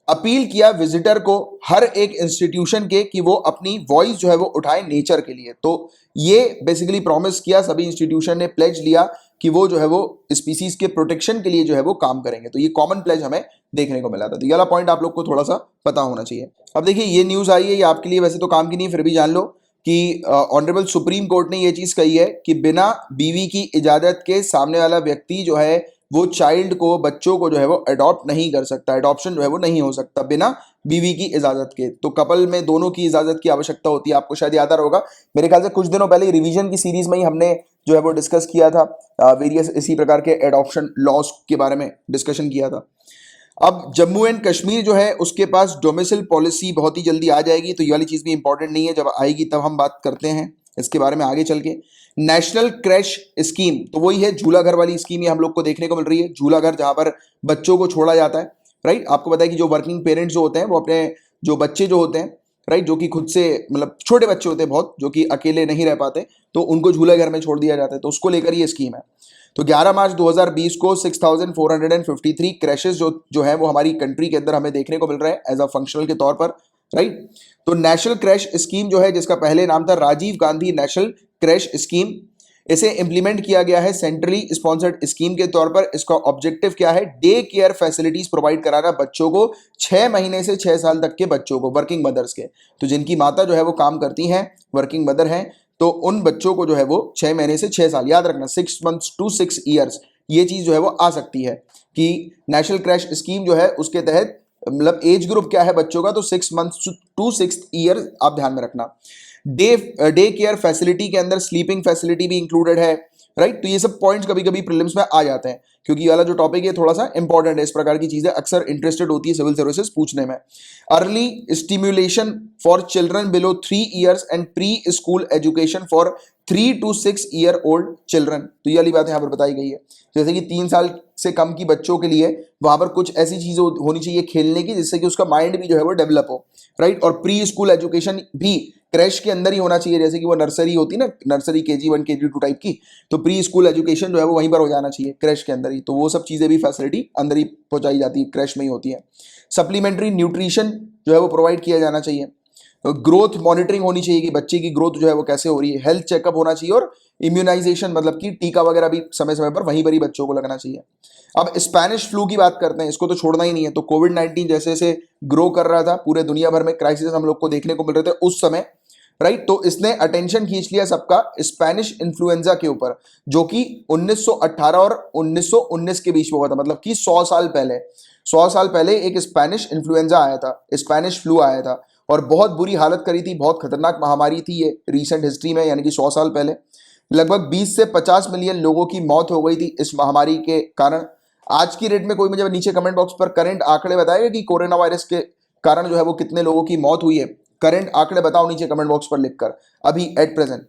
अपील किया विजिटर को हर एक इंस्टीट्यूशन के कि वो अपनी वॉइस जो है वो उठाए नेचर के लिए। तो ये बेसिकली प्रॉमिस किया, सभी इंस्टीट्यूशन ने प्लेज लिया कि वो जो है वो स्पीसीज के प्रोटेक्शन के लिए जो है वो काम करेंगे। तो ये कॉमन प्लेज हमें देखने को मिला था। तो ये वाला पॉइंट आप लोग को थोड़ा सा पता होना चाहिए। अब देखिए ये न्यूज आई है, ये आपके लिए वैसे तो काम की नहीं, फिर भी जान लो कि ऑनरेबल सुप्रीम कोर्ट ने ये चीज कही है कि बिना बीवी की इजाजत के सामने वाला व्यक्ति जो है वो चाइल्ड को, बच्चों को जो है वो अडॉप्ट नहीं कर सकता, अडॉप्शन जो है वो नहीं हो सकता बिना बीवी की इजाजत के। तो कपल में दोनों की इजाजत की आवश्यकता होती है। आपको शायद याद आ रहा होगा, मेरे ख्याल से कुछ दिनों पहले रिवीजन की सीरीज में ही हमने जो है वो डिस्कस किया था, वेरियस इसी प्रकार के एडॉप्शन लॉज के बारे में डिस्कशन किया था। अब जम्मू एंड कश्मीर जो है उसके पास डोमिसाइल पॉलिसी बहुत ही जल्दी आ जाएगी, तो ये वाली चीज भी इंपॉर्टेंट नहीं है, जब आएगी तब हम बात करते हैं इसके बारे में आगे चल के। नेशनल क्रैश स्कीम, तो वही है झूला घर वाली स्कीम, ये हम लोग को देखने को मिल रही है। झूला घर जहां पर बच्चों को छोड़ा जाता है, राइट। आपको पता है कि जो वर्किंग पेरेंट्स जो होते हैं वो अपने जो बच्चे जो होते हैं, राइट, जो कि खुद से मतलब छोटे बच्चे होते हैं बहुत, जो कि अकेले नहीं रह पाते, तो उनको झूला घर में छोड़ दिया जाता है। तो उसको लेकर ये स्कीम है। तो 11 मार्च 2020 को 6453 क्रैशेस जो है वो हमारी कंट्री के अंदर हमें देखने को मिल रहा है एज अ फंक्शनल के तौर पर, राइट। तो नेशनल क्रैश स्कीम जो है, जिसका पहले नाम था Rajiv Gandhi national creche scheme, इसे इंप्लीमेंट किया गया है सेंट्रली स्पॉन्सर्ड स्कीम के तौर पर। इसका ऑब्जेक्टिव क्या है? डे केयर फैसिलिटीज प्रोवाइड कराना बच्चों को, 6 महीने से 6 साल तक के बच्चों को, वर्किंग मदर्स के। तो जिनकी माता जो है वो काम करती हैं, वर्किंग मदर हैं, तो उन बच्चों को जो है वो 6 महीने से 6 साल, याद रखना 6 months to 6 years, ये चीज जो है वो आ सकती है कि नेशनल क्रैश स्कीम जो है उसके तहत मतलब एज ग्रुप क्या है बच्चों का, तो 6 मंथ टू 6 ईयर आप ध्यान में रखना। डे केयर फैसिलिटी के अंदर स्लीपिंग फैसिलिटी भी इंक्लूडेड है, राइट। तो ये सब पॉइंट्स कभी कभी प्रीलिम्स में आ जाते हैं, क्योंकि ये वाला जो टॉपिक है थोड़ा सा इंपॉर्टेंट है, इस प्रकार की चीजें अक्सर इंटरेस्टेड होती है सिविल सर्विसेज पूछने में। Early stimulation for children below 3 years and pre school education for 3 to 6 year old children, तो ये वाली बात यहाँ पर बताई गई है। जैसे कि 3 साल से कम की बच्चों के लिए वहां पर कुछ ऐसी चीजें होनी चाहिए खेलने की जिससे कि उसका माइंड भी जो है वो डेवलप हो, राइट। और प्री स्कूल एजुकेशन भी क्रैश के अंदर ही होना चाहिए, जैसे कि वो नर्सरी होती है ना, नर्सरी KG1 KG2 टाइप की, तो प्री स्कूल एजुकेशन जो है वो वहीं पर हो जाना चाहिए क्रैश के अंदर ही, तो वो सब चीजें भी फैसिलिटी अंदर ही पहुंचाई जाती है, क्रैश में ही होती है। सप्लीमेंट्री न्यूट्रिशन जो है वो प्रोवाइड किया जाना चाहिए। तो ग्रोथ मॉनिटरिंग होनी चाहिए कि बच्चे की ग्रोथ जो है वो कैसे हो रही है, हेल्थ चेकअप होना चाहिए, और इम्यूनाइजेशन मतलब कि टीका वगैरह भी समय समय पर वहीं पर ही बच्चों को लगना चाहिए। अब स्पेनिश फ्लू की बात करते हैं, इसको तो छोड़ना ही नहीं है। तो कोविड-19 जैसे जैसे ग्रो कर रहा था, पूरे दुनिया भर में क्राइसिस हम लोग को देखने को मिल रहे थे उस समय, राइट। तो इसने अटेंशन खींच लिया सबका स्पेनिश इन्फ्लुएंजा के ऊपर, जो कि 1918 और 1919 के बीच में हुआ था, मतलब कि 100 साल पहले, 100 साल पहले एक स्पेनिश इन्फ्लुएंजा आया था, स्पेनिश फ्लू आया था, और बहुत बुरी हालत करी थी, बहुत खतरनाक महामारी थी ये रिसेंट हिस्ट्री में, यानी कि 100 साल पहले लगभग 20 से 50 मिलियन लोगों की मौत हो गई थी इस महामारी के कारण। आज की डेट में कोई मुझे नीचे कमेंट बॉक्स पर करंट आंकड़े बताएगा कि कोरोना वायरस के कारण जो है वो कितने लोगों की मौत हुई है, करंट आंकड़े बताओ नीचे कमेंट बॉक्स पर लिखकर, अभी एट प्रेजेंट,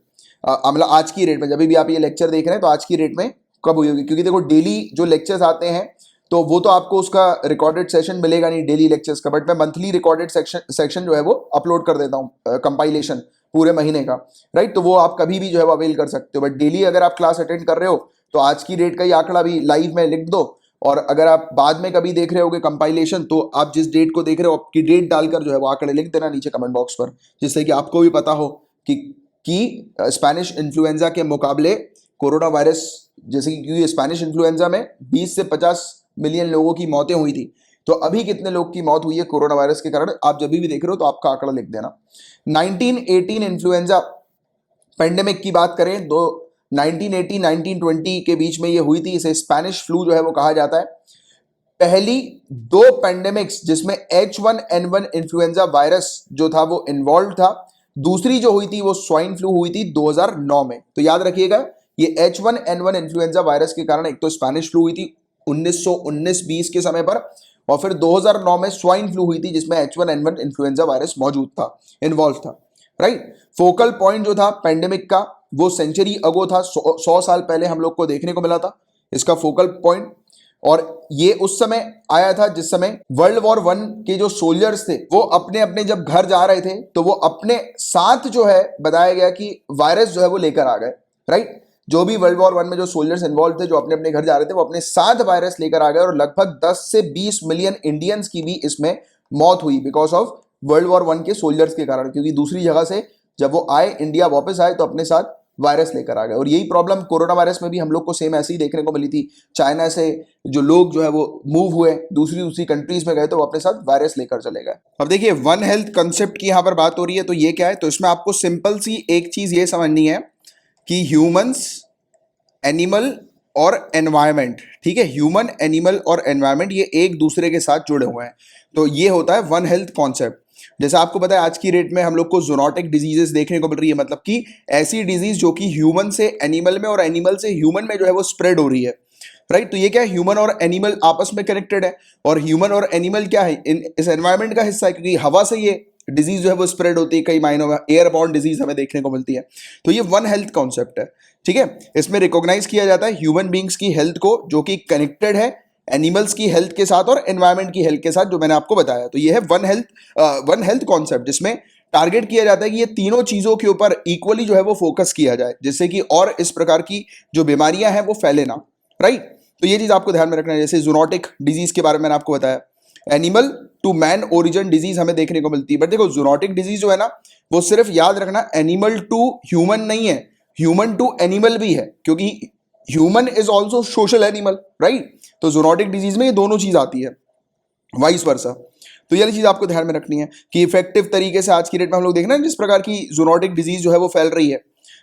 मतलब आज की रेट में, जब भी आप ये लेक्चर देख रहे हैं तो आज की रेट में कब हुई होगी, क्योंकि देखो डेली जो लेक्चर्स आते हैं तो वो तो आपको उसका रिकॉर्डेड सेशन मिलेगा नहीं डेली लेक्चर्स का, बट मैं मंथली रिकॉर्डेड सेक्शन जो है वो अपलोड कर देता हूँ, कंपाइलेशन पूरे महीने का, राइट। तो वो आप कभी भी जो है वो अवेल कर सकते हो, बट डेली अगर आप क्लास अटेंड कर रहे हो तो आज की डेट का ही आंकड़ा भी लाइव में लिख दो, और अगर आप बाद में कभी देख रहे होगे कंपाइलेशन, तो आप जिस डेट को देख रहे हो आपकी डेट डालकर जो है वो आंकड़े लिख देना नीचे कमेंट बॉक्स पर, जिससे कि आपको भी पता हो कि स्पेनिश इन्फ्लुएंजा के मुकाबले कोरोना वायरस, जैसे कि स्पेनिश इन्फ्लुएंजा में 20 से 50 मिलियन लोगों की मौतें हुई थी, तो अभी कितने लोग की मौत हुई है कोरोना वायरस के कारण, आप जब भी देख रहे हो तो आपका आंकड़ा लिख देना। 1918 इन्फ्लुएंजा पेंडेमिक की बात करें तो 1980 1920 के बीच में ये हुई थी, इसे स्पेनिश फ्लू जो है वो कहा जाता है। पहली 2 पेंडेमिक्स जिसमें H1N1 इन्फ्लुएंजा वायरस जो था वो इन्वॉल्व था, दूसरी जो हुई थी वो स्वाइन फ्लू हुई थी 2009 में। तो याद रखिएगा ये H1N1 इन्फ्लुएंजा वायरस के कारण एक तो स्पेनिश फ्लू हुई थी 1919-20 के समय पर, और फिर 2009 में स्वाइन फ्लू हुई थी जिसमें H1N1 इन्फ्लुएंजा वायरस मौजूद था, इन्वॉल्व था, राइट। फोकल पॉइंट जो था पेंडेमिक का वो सेंचुरी अगो था, 100 साल पहले हम लोग को देखने को मिला था इसका फोकल पॉइंट, और ये उस समय आया था जिस समय वर्ल्ड वॉर 1 के जो सोल्जर्स थे वो अपने अपने जब घर जा रहे थे तो वो अपने साथ जो है बताया गया कि वायरस जो है वो लेकर आ गए, राइट। जो भी वर्ल्ड वॉर 1 में जो सोल्जर्स इन्वॉल्व थे जो अपने अपने घर जा रहे थे वो अपने साथ वायरस लेकर आ गए, और लगभग 10 से 20 मिलियन इंडियंस की भी इसमें मौत हुई बिकॉज ऑफ वर्ल्ड वॉर 1 के सोल्जर्स के कारण, क्योंकि दूसरी जगह से जब वो आए इंडिया वापस आए तो अपने साथ वायरस लेकर आ गए। और यही प्रॉब्लम कोरोना वायरस में भी हम लोग को सेम ऐसे ही देखने को मिली थी, चाइना से जो लोग जो है वो मूव हुए दूसरी कंट्रीज में गए तो वो अपने साथ वायरस लेकर चले गए। अब देखिए वन हेल्थ कंसेप्ट की यहाँ पर बात हो रही है, तो ये क्या है, तो इसमें आपको सिंपल सी एक चीज ये समझनी है कि ह्यूमंस, एनिमल और एनवायरमेंट, ठीक है, ह्यूमन, एनिमल और एनवायरमेंट ये एक दूसरे के साथ जुड़े हुए हैं, तो ये होता है वन हेल्थ कॉन्सेप्ट। जैसे आपको पता है आज की डेट में हम लोग को ज़ूनोटिक डिजीजेस देखने को मिल रही है, मतलब कि ऐसी डिजीज जो कि ह्यूमन से एनिमल में और एनिमल से ह्यूमन में जो है वो स्प्रेड हो रही है, राइट। तो ये क्या है, ह्यूमन और एनिमल आपस में कनेक्टेड है, और ह्यूमन और एनिमल क्या है, इस एनवायरमेंट का हिस्सा है, क्योंकि हवा से ये डिजीज जो है वो स्प्रेड होती है, कई मायनों में एयरबॉर्न डिजीज हमें देखने को मिलती है। तो ये वन हेल्थ कॉन्सेप्ट है, ठीक है। इसमें रिकॉग्नाइज किया जाता है ह्यूमन बींग्स की हेल्थ को जो कि कनेक्टेड है एनिमल्स की हेल्थ के साथ और एनवायरमेंट की हेल्थ के साथ, जो मैंने आपको बताया। तो ये है वन हेल्थ कॉन्सेप्ट, जिसमें टारगेट किया जाता है कि ये तीनों चीजों के ऊपर इक्वली जो है वो फोकस किया जाए, जिससे कि और इस प्रकार की जो बीमारियां हैं वो फैले ना, राइट। तो ये चीज आपको ध्यान में रखना है। जैसे जूनोटिक डिजीज के बारे में मैंने आपको बताया, animal to man origin disease हमें देखने को मिलती है, बट देखो जूनोटिक डिजीज जो है ना वो सिर्फ याद रखना एनिमल टू ह्यूमन नहीं है, ह्यूमन टू एनिमल भी है, क्योंकि human is also social animal, right. तो जूनोटिक डिजीज में ये दोनों चीज आती है, वाइस वर्सा। तो ये चीज आपको ध्यान में रखनी है कि इफेक्टिव तरीके से आज की डेट में हम लोग देखना जिस प्रकार की जूनोटिक डिजीज जो है वो फैल रही है,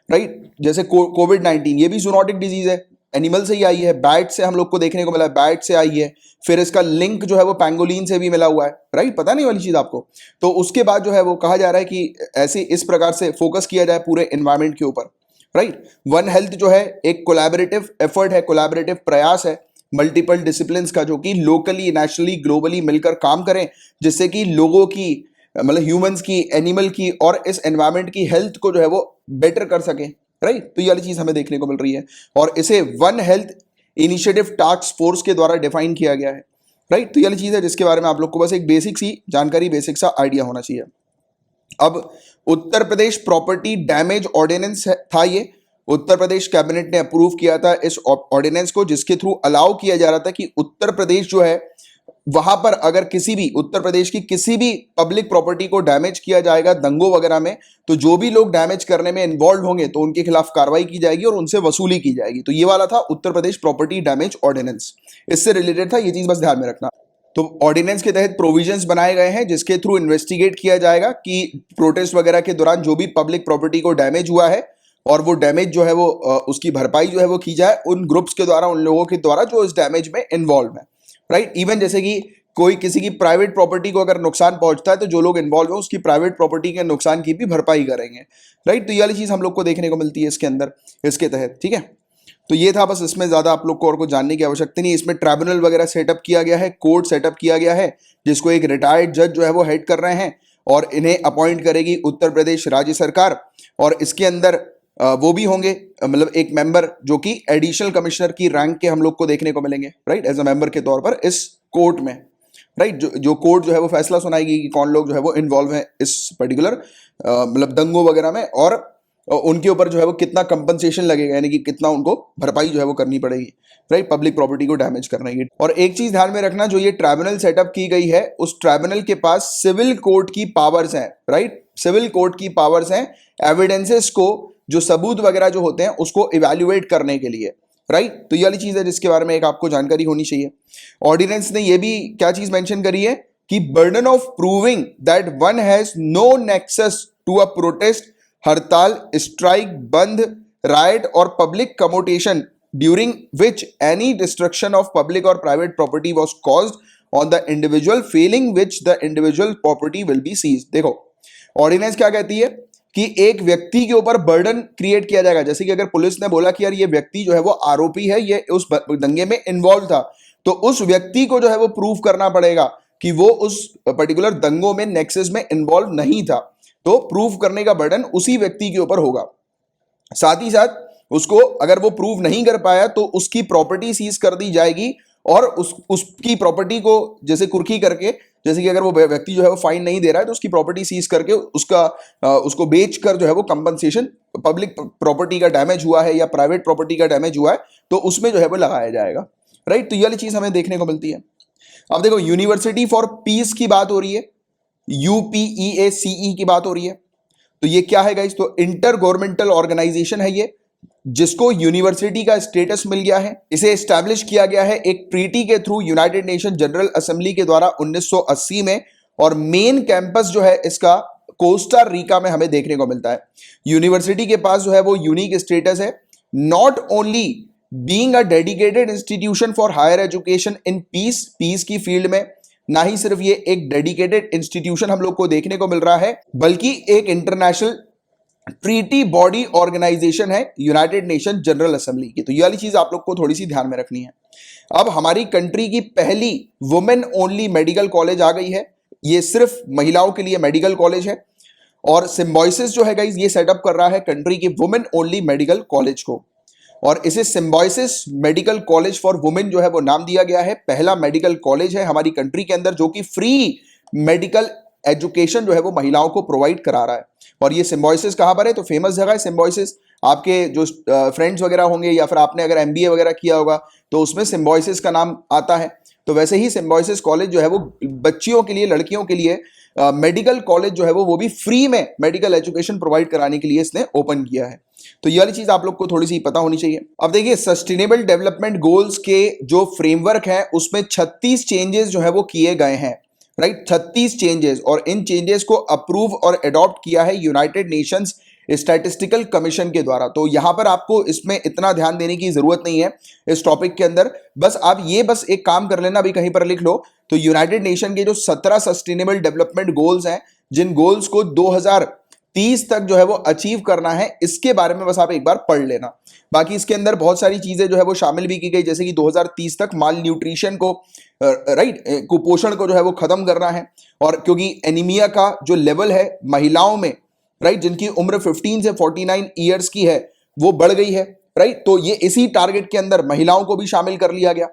राइट। जैसे कोविड-19 ये भी जूनोटिक डिजीज है, एनिमल से ही आई है, बैट से हम लोग को देखने को मिला है, बैट से आई है, फिर इसका लिंक जो है वो पैंगोलिन से भी मिला हुआ है, राइट, पता नहीं वाली चीज आपको। तो उसके बाद जो है वो कहा जा रहा है कि ऐसे इस प्रकार से फोकस किया जाए पूरे एनवायरमेंट के ऊपर, राइट। वन हेल्थ जो है एक कोलैबोरेटिव एफर्ट है, कोलैबोरेटिव प्रयास है मल्टीपल डिसिप्लिन्स का, जो कि लोकली, नेशनली, ग्लोबली मिलकर काम करें, जिससे कि लोगों की, मतलब ह्यूमंस की, एनिमल की और इस एनवायरमेंट की हेल्थ को जो है वो बेटर कर सके, राइट। तो ये वाली चीज हमें देखने को मिल रही है और इसे one health initiative task force के द्वारा डिफाइन किया गया है, राइट। तो ये वाली चीज है जिसके बारे में आप लोग को बस एक बेसिक सी जानकारी, बेसिक सा आइडिया होना चाहिए। अब Uttar Pradesh property damage ordinance था, ये उत्तर प्रदेश कैबिनेट ने अप्रूव किया था इस ऑर्डिनेंस को, जिसके थ्रू अलाउ किया जा रहा था कि उत्तर प्रदेश जो है वहां पर अगर किसी भी उत्तर प्रदेश की किसी भी पब्लिक प्रॉपर्टी को डैमेज किया जाएगा दंगों वगैरह में, तो जो भी लोग डैमेज करने में इन्वॉल्व होंगे तो उनके खिलाफ कार्रवाई की जाएगी और उनसे वसूली की जाएगी। तो ये वाला था Uttar Pradesh property damage ordinance, इससे रिलेटेड था, ये चीज बस ध्यान में रखना। तो ऑर्डिनेंस के तहत प्रोविजंस बनाए गए हैं जिसके थ्रू इन्वेस्टिगेट किया जाएगा कि प्रोटेस्ट वगैरह के दौरान जो भी पब्लिक प्रॉपर्टी को डैमेज हुआ है और वो डैमेज जो है वो उसकी भरपाई जो है वो की जाए उन ग्रुप्स के द्वारा, उन लोगों के द्वारा जो इस डैमेज में इन्वॉल्व है, राइट। इवन जैसे कि कोई किसी की प्राइवेट प्रॉपर्टी को अगर नुकसान पहुंचता है तो जो लोग इन्वॉल्व हैं उसकी प्राइवेट प्रॉपर्टी के नुकसान की भी भरपाई करेंगे, राइट। तो ये वाली चीज हम लोग को देखने को मिलती है इसके अंदर, इसके तहत, ठीक है। तो ये था, बस इसमें ज्यादा आप लोग को और कुछ जानने की आवश्यकता नहीं। इसमें ट्राइब्यूनल वगैरह सेटअप किया गया है, कोर्ट सेटअप किया गया है, जिसको एक रिटायर्ड जज जो है वो हेड कर रहे हैं और इन्हें अपॉइंट करेगी उत्तर प्रदेश राज्य सरकार। और इसके अंदर वो भी होंगे, मतलब एक मेंबर जो कि एडिशनल कमिश्नर की रैंक के हम लोग को देखने को मिलेंगे, राइट, एज अ मेंबर के तौर पर इस कोर्ट में, राइट। जो कोर्ट जो है वो फैसला सुनाएगी कि कौन लोग जो है वो इन्वॉल्व है इस पर्टिकुलर मतलब दंगों वगैरह में, और उनके ऊपर जो है वो कितना कंपनसेशन लगेगा, यानी कि कितना उनको भरपाई जो है वो करनी पड़ेगी, राइट, पब्लिक प्रॉपर्टी को डैमेज करने की। और एक चीज ध्यान में रखना, जो ये ट्राइब्यूनल सेटअप की गई है उस ट्राइब्यूनल के पास सिविल कोर्ट की पावर्स हैं, राइट, सिविल कोर्ट की पावर्स हैं एविडेंसेस को, जो सबूत वगैरह जो होते हैं उसको इवैल्यूएट करने के लिए, राइट। तो ये वाली चीज है जिसके बारे में एक आपको जानकारी होनी चाहिए। ऑर्डिनेंस ने ये भी क्या चीज मेंशन करी है कि burden of proving that one has no nexus to a protest, हड़ताल, स्ट्राइक, बंद, राइट और public commotion during which any destruction of public और private property was caused on the individual, failing which the individual property will be seized. देखो ऑर्डिनेंस क्या कहती है कि एक व्यक्ति के ऊपर बर्डन क्रिएट किया जाएगा, जैसे कि अगर पुलिस ने बोला कि यार ये व्यक्ति जो है वो आरोपी है, ये उस दंगे में इन्वॉल्व था, तो उस व्यक्ति को जो है वो प्रूव करना पड़ेगा कि वो उस पर्टिकुलर दंगों में, नेक्सस में इन्वॉल्व नहीं था। तो प्रूव करने का बर्डन उसी व्यक्ति के ऊपर होगा। साथ ही साथ उसको अगर वो प्रूव नहीं कर पाया तो उसकी प्रॉपर्टी सीज कर दी जाएगी और उसकी प्रॉपर्टी को जैसे कुर्की करके, जैसे कि अगर वो व्यक्ति जो है वो फाइन नहीं दे रहा है तो उसकी प्रॉपर्टी सीज करके उसको बेच कर जो है वो कंपनसेशन, पब्लिक प्रॉपर्टी का डैमेज हुआ है या प्राइवेट प्रॉपर्टी का डैमेज हुआ है तो उसमें जो है वो लगाया जाएगा, राइट। तो ये वाली चीज हमें देखने को मिलती है। अब देखो यूनिवर्सिटी फॉर पीस की बात हो रही है, UPEACE की बात हो रही है। तो ये क्या है गाइस, तो इंटर गवर्नमेंटल ऑर्गेनाइजेशन है ये, जिसको यूनिवर्सिटी का स्टेटस मिल गया है। इसे एस्टैब्लिश किया गया है एक ट्रीटी के through United nation general assembly के द्वारा 1980 में, और मेन कैंपस जो है इसका कोस्टा रिका में हमें देखने को मिलता है। यूनिवर्सिटी के पास जो है वो यूनिक स्टेटस है, not only being a dedicated institution for higher education in peace की फील्ड में, ना ही सिर्फ ये एक डेडिकेटेड इंस्टीट्यूशन हम लोग को देखने को मिल रहा है, बल्कि एक इंटरनेशनल ट्रीटी बॉडी ऑर्गेनाइजेशन है यूनाइटेड नेशन जनरल असेंबली की। तो ये वाली चीज आप लोग को थोड़ी सी ध्यान में रखनी है। अब हमारी कंट्री की पहली वुमेन ओनली मेडिकल कॉलेज आ गई है, ये सिर्फ महिलाओं के लिए मेडिकल कॉलेज है, और सिम्बॉयसिस जो है गाइस ये सेटअप कर रहा है कंट्री की वुमेन ओनली मेडिकल कॉलेज को, और इसे Symbiosis medical college for women जो है वो नाम दिया गया है। पहला मेडिकल कॉलेज है हमारी कंट्री के अंदर जो कि फ्री मेडिकल एजुकेशन जो है वो महिलाओं को प्रोवाइड करा रहा है। और ये सिम्बॉयसिस कहाँ पर है, तो फेमस जगह है सिम्बॉयसिस। आपके जो फ्रेंड्स वगैरह होंगे या फिर आपने अगर MBA वगैरह किया होगा तो उसमें सिम्बॉयसिस का नाम आता है। तो वैसे ही सिम्बॉयसिस कॉलेज जो है वो बच्चियों के लिए, लड़कियों के लिए मेडिकल कॉलेज जो है वो भी फ्री में मेडिकल एजुकेशन प्रोवाइड कराने के लिए इसने ओपन किया है। तो ये वाली चीज आप लोग को थोड़ी सी पता होनी चाहिए। अब देखिए सस्टेनेबल डेवलपमेंट गोल्स के जो फ्रेमवर्क है उसमें 36 चेंजेस जो है वो किए गए हैं, राइट, 36 चेंजेस, और इन चेंजेस को अप्रूव और अडॉप्ट किया है यूनाइटेड नेशंस स्टैटिस्टिकल कमीशन के द्वारा। तो यहां पर आपको इसमें इतना ध्यान देने की जरूरत नहीं है इस टॉपिक के अंदर, बस आप ये बस एक काम कर लेना, अभी कहीं पर लिख लो। तो यूनाइटेड नेशन के जो 17 सस्टेनेबल डेवलपमेंट गोल्स हैं, जिन गोल्स को 2030 तक जो है वो अचीव करना है, इसके बारे में बस आप एक बार पढ़ लेना। बाकी इसके अंदर बहुत सारी चीजें जो है वो शामिल भी की गई, जैसे कि 2030 तक माल न्यूट्रिशन को कुपोषण को जो है वो खत्म करना है। और क्योंकि एनीमिया का जो लेवल है महिलाओं में, जिनकी उम्र 15 से 49 ईयर्स की है, वो बढ़ गई है। तो ये इसी टारगेट के अंदर महिलाओं को भी शामिल कर लिया गया।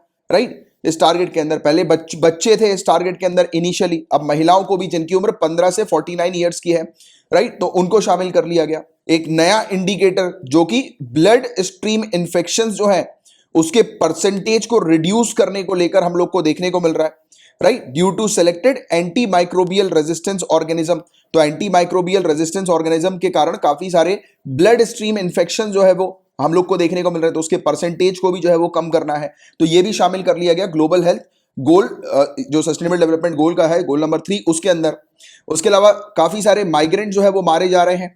इस टारगेट के अंदर पहले बच्चे थे इस टारगेट के अंदर इनिशियली, अब महिलाओं को भी जिनकी उम्र 15 से 49 ईयर्स की है, तो उनको शामिल कर लिया गया। एक नया इंडिकेटर जो कि ब्लड स्ट्रीम इन्फेक्शंस जो है उसके परसेंटेज को रिड्यूस करने को लेकर हम लोग को देखने को मिल रहा है, due to selected anti microbial resistance organism. तो एंटी माइक्रोबियल रेजिस्टेंस ऑर्गेनिज्म के कारण काफी सारे ब्लड स्ट्रीम इन्फेक्शन जो है वो हम लोग को देखने को मिल रहे हैं, तो उसके परसेंटेज को भी जो है वो कम करना है। तो ये भी शामिल कर लिया गया ग्लोबल हेल्थ गोल, जो सस्टेनेबल डेवलपमेंट गोल का है, गोल नंबर 3 उसके अंदर। उसके अलावा काफी सारे माइग्रेंट जो है वो मारे जा रहे हैं,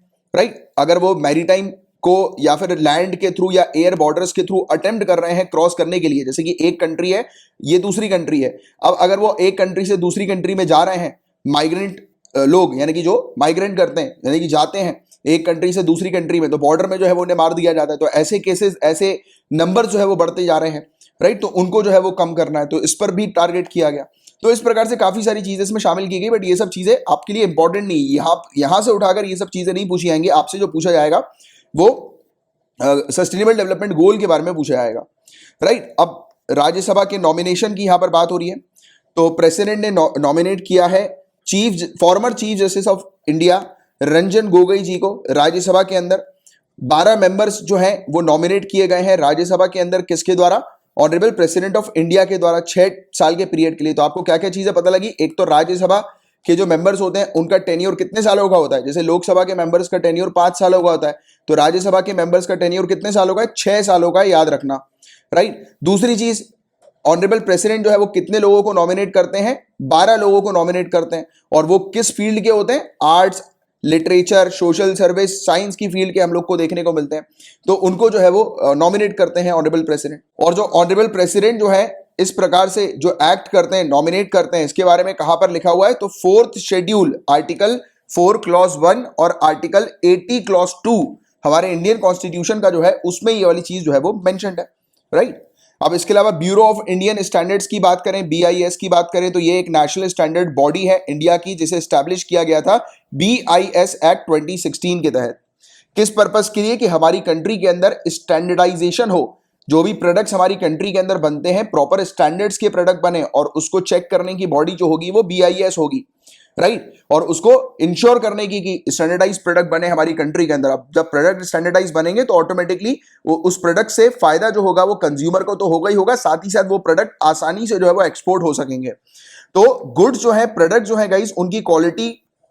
अगर वो मैरीटाइम को या फिर लैंड के थ्रू या एयर बॉर्डर्स के थ्रू अटेम्प्ट कर रहे हैं क्रॉस करने के लिए। जैसे कि एक कंट्री है, ये दूसरी कंट्री है, अब अगर वो एक कंट्री से दूसरी कंट्री में जा रहे हैं माइग्रेंट लोग, यानी कि जो माइग्रेंट करते हैं, यानी कि जाते हैं एक कंट्री से दूसरी कंट्री में, तो बॉर्डर में जो है वो उन्हें मार दिया जाता है। तो ऐसे केसेस, ऐसे नंबर जो है वो बढ़ते जा रहे हैं, तो उनको जो है वो कम करना है, तो इस पर भी टारगेट किया गया। तो इस प्रकार से काफी सारी चीजें इसमें शामिल की गई, बट ये सब चीजें आपके लिए इंपॉर्टेंट नहीं, यहां से उठाकर ये सब चीजें नहीं पूछी जाएंगी। आपसे जो पूछा जाएगा वो सस्टेनेबल डेवलपमेंट गोल के बारे में पूछा जाएगा। अब राज्यसभा के नॉमिनेशन की यहां पर बात हो रही है। तो प्रेसिडेंट ने नॉमिनेट किया है former chief justice of India Ranjan Gogoi ji को राज्यसभा के अंदर। 12 मेंबर्स जो हैं वो नॉमिनेट किए गए हैं राज्यसभा के अंदर, किसके द्वारा? ऑनरेबल प्रेसिडेंट ऑफ इंडिया के द्वारा 6 साल के पीरियड के लिए। तो आपको क्या क्या चीजें पता लगी? एक तो राज्यसभा के जो मेंबर्स होते हैं उनका टेन्योर कितने सालों का होता है। जैसे लोकसभा के मेंबर्स का टेन्योर 5 सालों का होता है, तो राज्यसभा के मेंबर्स का टेन्योर कितने सालों का है? 6 सालों का, याद रखना। दूसरी चीज, ऑनरेबल प्रेसिडेंट जो है वो कितने लोगों को नॉमिनेट करते हैं? 12 लोगों को नॉमिनेट करते हैं, और वो किस फील्ड के होते हैं? Arts, literature, social service, science की फील्ड के हम लोग को देखने को मिलते हैं। तो उनको जो है वो नॉमिनेट करते हैं ऑनरेबल प्रेसिडेंट। और जो ऑनरेबल प्रेसिडेंट जो है इस प्रकार से जो एक्ट करते हैं, नॉमिनेट करते हैं, इसके बारे में कहां पर लिखा हुआ है? तो 4th शेड्यूल आर्टिकल 4 क्लॉज 1 और आर्टिकल 80 क्लॉज 2 हमारे इंडियन कॉन्स्टिट्यूशन का जो है उसमें ये वाली चीज जो है वो मेंशन्ड है। अब इसके अलावा ब्यूरो ऑफ इंडियन स्टैंडर्ड्स की बात करें, BIS की बात करें, तो ये एक नेशनल स्टैंडर्ड बॉडी है इंडिया की, जिसे स्टैब्लिश किया गया था BIS एक्ट 2016 के तहत। किस पर्पस के लिए? कि हमारी कंट्री के अंदर स्टैंडर्डाइजेशन हो, जो भी प्रोडक्ट्स हमारी कंट्री के अंदर बनते हैं प्रॉपर स्टैंडर्ड्स के प्रोडक्ट बने, और उसको चेक करने की बॉडी जो होगी वो BIS होगी, और उसको इंश्योर करने की कि स्टैंडर्डाइज प्रोडक्ट बने हमारी कंट्री के अंदर। अब जब प्रोडक्ट स्टैंडर्डाइज बनेंगे तो ऑटोमेटिकली उस प्रोडक्ट से फायदा जो होगा वो कंज्यूमर को तो होगा ही होगा, साथ ही साथ वो प्रोडक्ट आसानी से जो है वो एक्सपोर्ट हो सकेंगे। तो गुड्स जो है, प्रोडक्ट जो है गाइस, उनकी क्वालिटी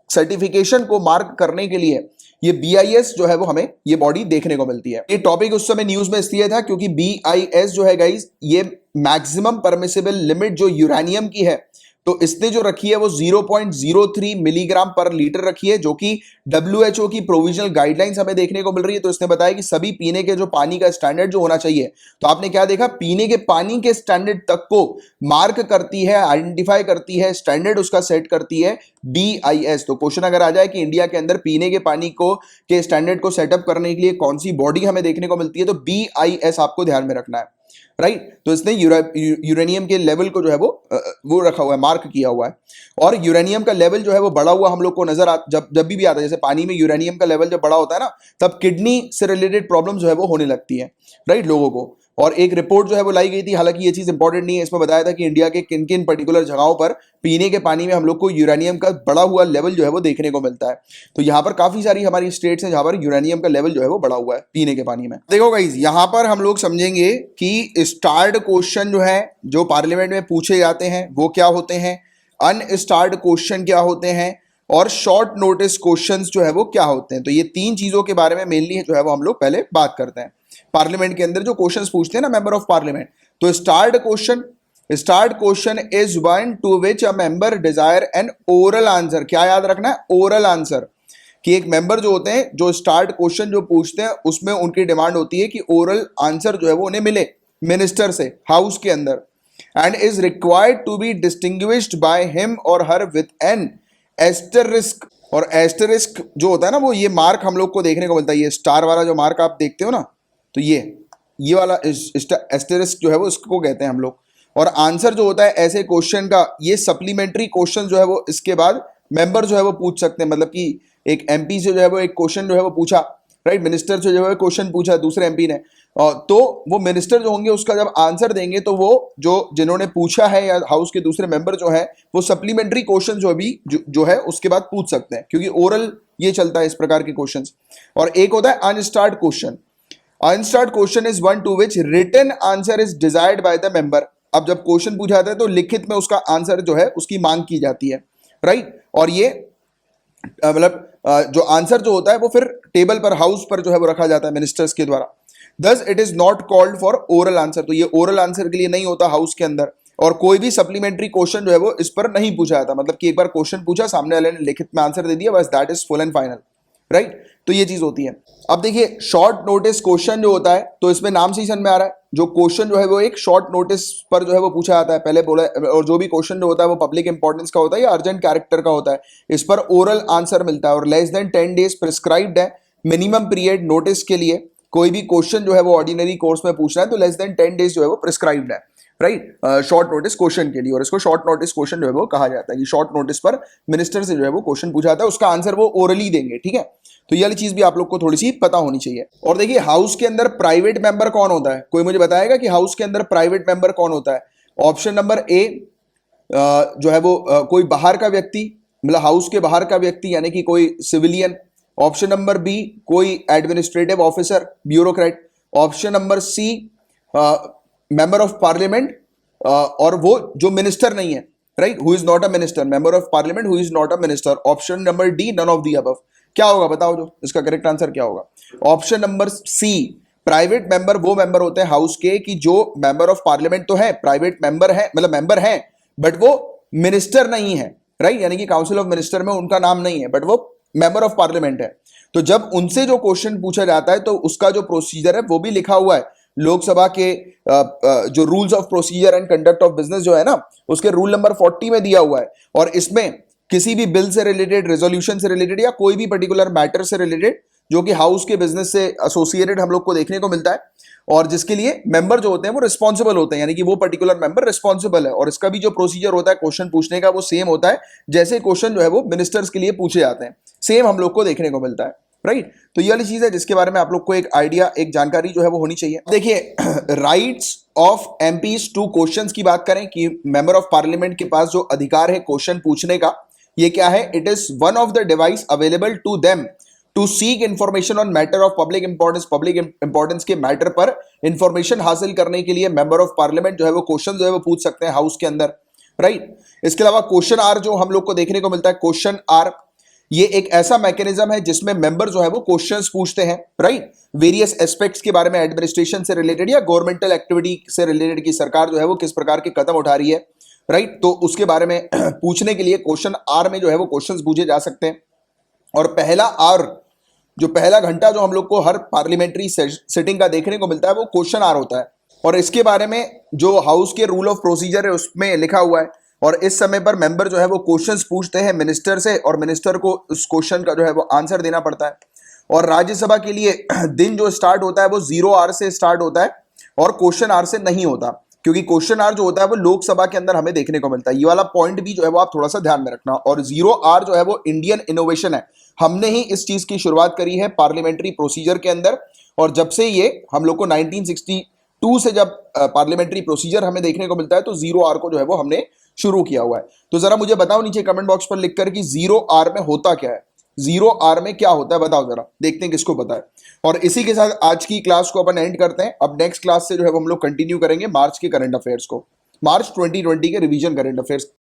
सर्टिफिकेशन को मार्क करने के लिए ये BIS जो है वो हमें ये बॉडी देखने को मिलती है। ये टॉपिक उस समय न्यूज में इसलिए था क्योंकि BIS जो है गाइस, ये मैक्सिमम परमिसिबल लिमिट जो यूरेनियम की है, तो इसने जो रखी है वो 0.03 मिलीग्राम पर लीटर रखी है, जो कि WHO की प्रोविजनल गाइडलाइंस हमें देखने को मिल रही है। तो इसने बताया कि सभी पीने के जो पानी का स्टैंडर्ड जो होना चाहिए, तो आपने क्या देखा? पीने के पानी के स्टैंडर्ड तक को मार्क करती है, आइडेंटिफाई करती है, स्टैंडर्ड उसका सेट करती है BIS। तो क्वेश्चन अगर आ जाए कि इंडिया के अंदर पीने के पानी को के स्टैंडर्ड को सेटअप करने के लिए कौन सी बॉडी हमें देखने को मिलती है, तो BIS आपको ध्यान में रखना है। तो इसने यूरेनियम के लेवल को जो है वो रखा हुआ है, मार्क किया हुआ है। और यूरेनियम का लेवल जो है वो बढ़ा हुआ हम लोग को नजर जब भी आता है। जैसे पानी में यूरेनियम का लेवल जब बड़ा होता है ना, तब किडनी से रिलेटेड प्रॉब्लम जो है वो होने लगती है लोगों को। और एक रिपोर्ट जो है वो लाई गई थी, हालांकि ये चीज इंपॉर्टेंट नहीं है, इसमें बताया था कि इंडिया के किन किन पर्टिकुलर जगहों पर पीने के पानी में हम लोग को यूरेनियम का बढ़ा हुआ लेवल जो है वो देखने को मिलता है। तो यहाँ पर काफी सारी हमारी स्टेट्स हैं जहां पर यूरेनियम का लेवल जो है वो बढ़ा हुआ है पीने के पानी में। देखो गाइस, यहाँ पर हम लोग समझेंगे कि स्टार्ड क्वेश्चन जो है जो पार्लियामेंट में पूछे जाते हैं वो क्या होते हैं, अनस्टार्ड क्वेश्चन क्या होते हैं, और शॉर्ट नोटिस क्वेश्चंस जो है वो क्या होते हैं। तो ये 3 चीजों के बारे में मेनली जो है वो हम लोग पहले बात करते हैं। पार्लियामेंट के अंदर जो क्वेश्चंस पूछते हैं ना मेंबर ऑफ पार्लियामेंट, तो starred question is one to which a member desire an oral answer. क्या याद रखना है? Oral answer. कि एक मेंबर जो होते हैं जो स्टार्ट क्वेश्चन जो पूछते हैं उसमें उनकी डिमांड होती है कि ओरल आंसर जो है वो उन्हें मिले मिनिस्टर से हाउस के अंदर, and is required to be distinguished by him or her with an asterisk. और एस्टरिस्क जो होता है ना, वो ये मार्क हम लोग को देखने को मिलता है, ये स्टार वाला जो मार्क आप देखते हो ना, तो ये वाला एस्टरिस्क जो है वो इसको कहते हैं हम लोग। और आंसर जो होता है ऐसे क्वेश्चन का, ये सप्लीमेंट्री क्वेश्चन जो है वो इसके बाद मेंबर जो है वो पूछ सकते हैं। मतलब कि एक एमपी से जो है वो एक क्वेश्चन जो है वो पूछा, राइट, मिनिस्टर से जो है क्वेश्चन पूछा दूसरे एमपी ने, तो वो मिनिस्टर जो होंगे उसका जब आंसर देंगे तो वो जो जिन्होंने पूछा है या हाउस के दूसरे मेंबर जो है वो सप्लीमेंट्री क्वेश्चन जो है उसके बाद पूछ सकते हैं, क्योंकि ओरल ये चलता है इस प्रकार के क्वेश्चंस। और एक होता है unstarred question. Unstarred question is one to which written answer is desired by the member. अब जब क्वेश्चन पूछा जाता है तो लिखित में उसका आंसर जो है उसकी मांग की जाती है, राइट। और ये मतलब जो आंसर जो होता है वो फिर टेबल पर हाउस पर जो है वो रखा जाता है मिनिस्टर्स के द्वारा। Thus it is not called for oral answer, तो ये ओरल आंसर के लिए नहीं होता हाउस के अंदर। और कोई भी सप्लीमेंट्री क्वेश्चन जो है वो इस पर नहीं पूछा जाता, मतलब कि एक बार क्वेश्चन पूछा, सामने वाले ने लिखित में आंसर दे दिया, बस that is full and final, right. तो ये चीज होती है। अब देखिए शॉर्ट नोटिस क्वेश्चन जो होता है, तो इसमें नाम से ही समझ में आ रहा है, जो क्वेश्चन जो है वो एक शॉर्ट नोटिस पर जो है वो पूछा जाता है, पहले बोला। और जो भी क्वेश्चन जो होता है वो पब्लिक इंपॉर्टेंस का होता है या अर्जेंट कैरेक्टर का होता है, इस पर ओरल आंसर मिलता है। और लेस देन 10 डेज प्रिस्क्राइब्ड है मिनिमम पीरियड नोटिस के लिए। कोई भी क्वेश्चन जो है वो ऑर्डिनरी कोर्स में पूछना है तो लेस देन 10 डेज जो है वो प्रिस्क्राइब्ड है, राइट, शॉर्ट नोटिस क्वेश्चन के लिए। और इसको शॉर्ट नोटिस क्वेश्चन जो है वो कहा जाता है कि शॉर्ट नोटिस पर मिनिस्टर से जो है वो क्वेश्चन पूछा जाता है, उसका आंसर वो ओरली देंगे, ठीक है। तो ये वाली चीज भी आप लोग को थोड़ी सी पता होनी चाहिए। और देखिए हाउस के अंदर प्राइवेट मेंबर कौन होता है, कोई मुझे बताएगा कि हाउस के अंदर प्राइवेट मेंबर कौन होता है। ऑप्शन नंबर ए जो है वो कोई बाहर का व्यक्ति, मतलब हाउस के बाहर का व्यक्ति, यानी कि कोई सिविलियन। ऑप्शन नंबर बी कोई administrative officer, bureaucrat. Option number C member of parliament, और वो जो मिनिस्टर नहीं है, right, who is not a minister, member of parliament who is not a minister. Option number D none of the above. क्या होगा बताओ, जो इसका करेक्ट आंसर क्या होगा। Option number C private member वो मेंबर होते हैं हाउस के कि जो मेंबर ऑफ पार्लियामेंट तो है, प्राइवेट मेंबर है, मतलब मेंबर है, बट वो मिनिस्टर नहीं है, राइट, यानी कि काउंसिल ऑफ मिनिस्टर में उनका नाम नहीं है, बट वो मेंबर ऑफ पार्लियामेंट है। तो जब उनसे जो क्वेश्चन पूछा जाता है तो उसका जो प्रोसीजर है वो भी लिखा हुआ है लोकसभा के जो rules of procedure and conduct of business जो है ना, उसके रूल नंबर 40 में दिया हुआ है। और इसमें किसी भी बिल से रिलेटेड, रेजोल्यूशन से रिलेटेड या कोई भी पर्टिकुलर मैटर से रिलेटेड जो कि हाउस के बिजनेस से एसोसिएटेड हम लोग को देखने को मिलता है, और जिसके लिए मेंबर जो होते हैं वो रिस्पॉन्सिबल होते हैं, यानी कि वो पर्टिकुलर मेंबर रिस्पॉन्सिबल है। और इसका भी जो प्रोसीजर होता है क्वेश्चन पूछने का वो सेम होता है जैसे क्वेश्चन जो है वो मिनिस्टर्स के लिए पूछे जाते हैं, सेम हम लोग को देखने को मिलता है, राइट। तो ये वाली चीज है जिसके बारे में आप लोग को एक आइडिया, एक जानकारी जो है वो होनी चाहिए। देखिए rights of MPs two questions की बात करें कि मेंबर ऑफ पार्लियामेंट के पास जो अधिकार है क्वेश्चन पूछने का, ये क्या है। It is one of the device available to them to seek information on matter of public importance के मैटर पर इंफॉर्मेशन हासिल करने के लिए मेंबर ऑफ पार्लियामेंट जो है वो क्वेश्चन जो है वो पूछ सकते हैं हाउस के अंदर, राइट। इसके अलावा क्वेश्चन आर जो हम लोग को देखने को मिलता है, क्वेश्चन आर ये एक ऐसा मैकेनिज्म है जिसमें मेंबर जो है वो क्वेश्चंस पूछते हैं, राइट, वेरियस एस्पेक्ट्स के बारे में, एडमिनिस्ट्रेशन से रिलेटेड या गवर्नमेंटल एक्टिविटी से रिलेटेड की सरकार जो है वो किस प्रकार के कदम उठा रही है, राइट। तो उसके बारे में पूछने के लिए क्वेश्चन आर में जो है वो क्वेश्चंस पूछे जा सकते हैं। और पहला आर, जो पहला घंटा जो हम लोग को हर पार्लियामेंट्री सिटिंग का देखने को मिलता है वो क्वेश्चन आर होता है। और इसके बारे में जो हाउस के रूल ऑफ प्रोसीजर है उसमें लिखा हुआ है। और इस समय पर मेंबर जो है वो क्वेश्चंस पूछते हैं मिनिस्टर से, और मिनिस्टर को उस क्वेश्चन का जो है वो आंसर देना पड़ता है। और राज्यसभा के लिए दिन जो स्टार्ट होता है वो 0 आवर से स्टार्ट होता है और क्वेश्चन आवर से नहीं होता, क्योंकि क्वेश्चन आवर जो होता है वो लोकसभा के अंदर हमें देखने को मिलता है। ये वाला पॉइंट भी जो है वो आप थोड़ा सा ध्यान में रखना। और 0 आवर जो है वो इंडियन इनोवेशन है, हमने ही इस चीज की शुरुआत करी है पार्लियामेंट्री प्रोसीजर के अंदर। और जब से ये हम लोग को 1962 से जब पार्लियामेंट्री प्रोसीजर हमें देखने को मिलता है तो 0 आवर को जो है वो हमने शुरू किया हुआ है। तो जरा मुझे बताओ नीचे कमेंट बॉक्स पर लिखकर कि 0 आवर में होता क्या है, 0 आवर में क्या होता है, बताओ जरा, देखते हैं किसको पता है। और इसी के साथ आज की क्लास को अपन एंड करते हैं। अब नेक्स्ट क्लास से जो है वो हम लोग कंटिन्यू करेंगे मार्च के करंट अफेयर्स को, मार्च 2020 के रिवीजन करंट अफेयर्स।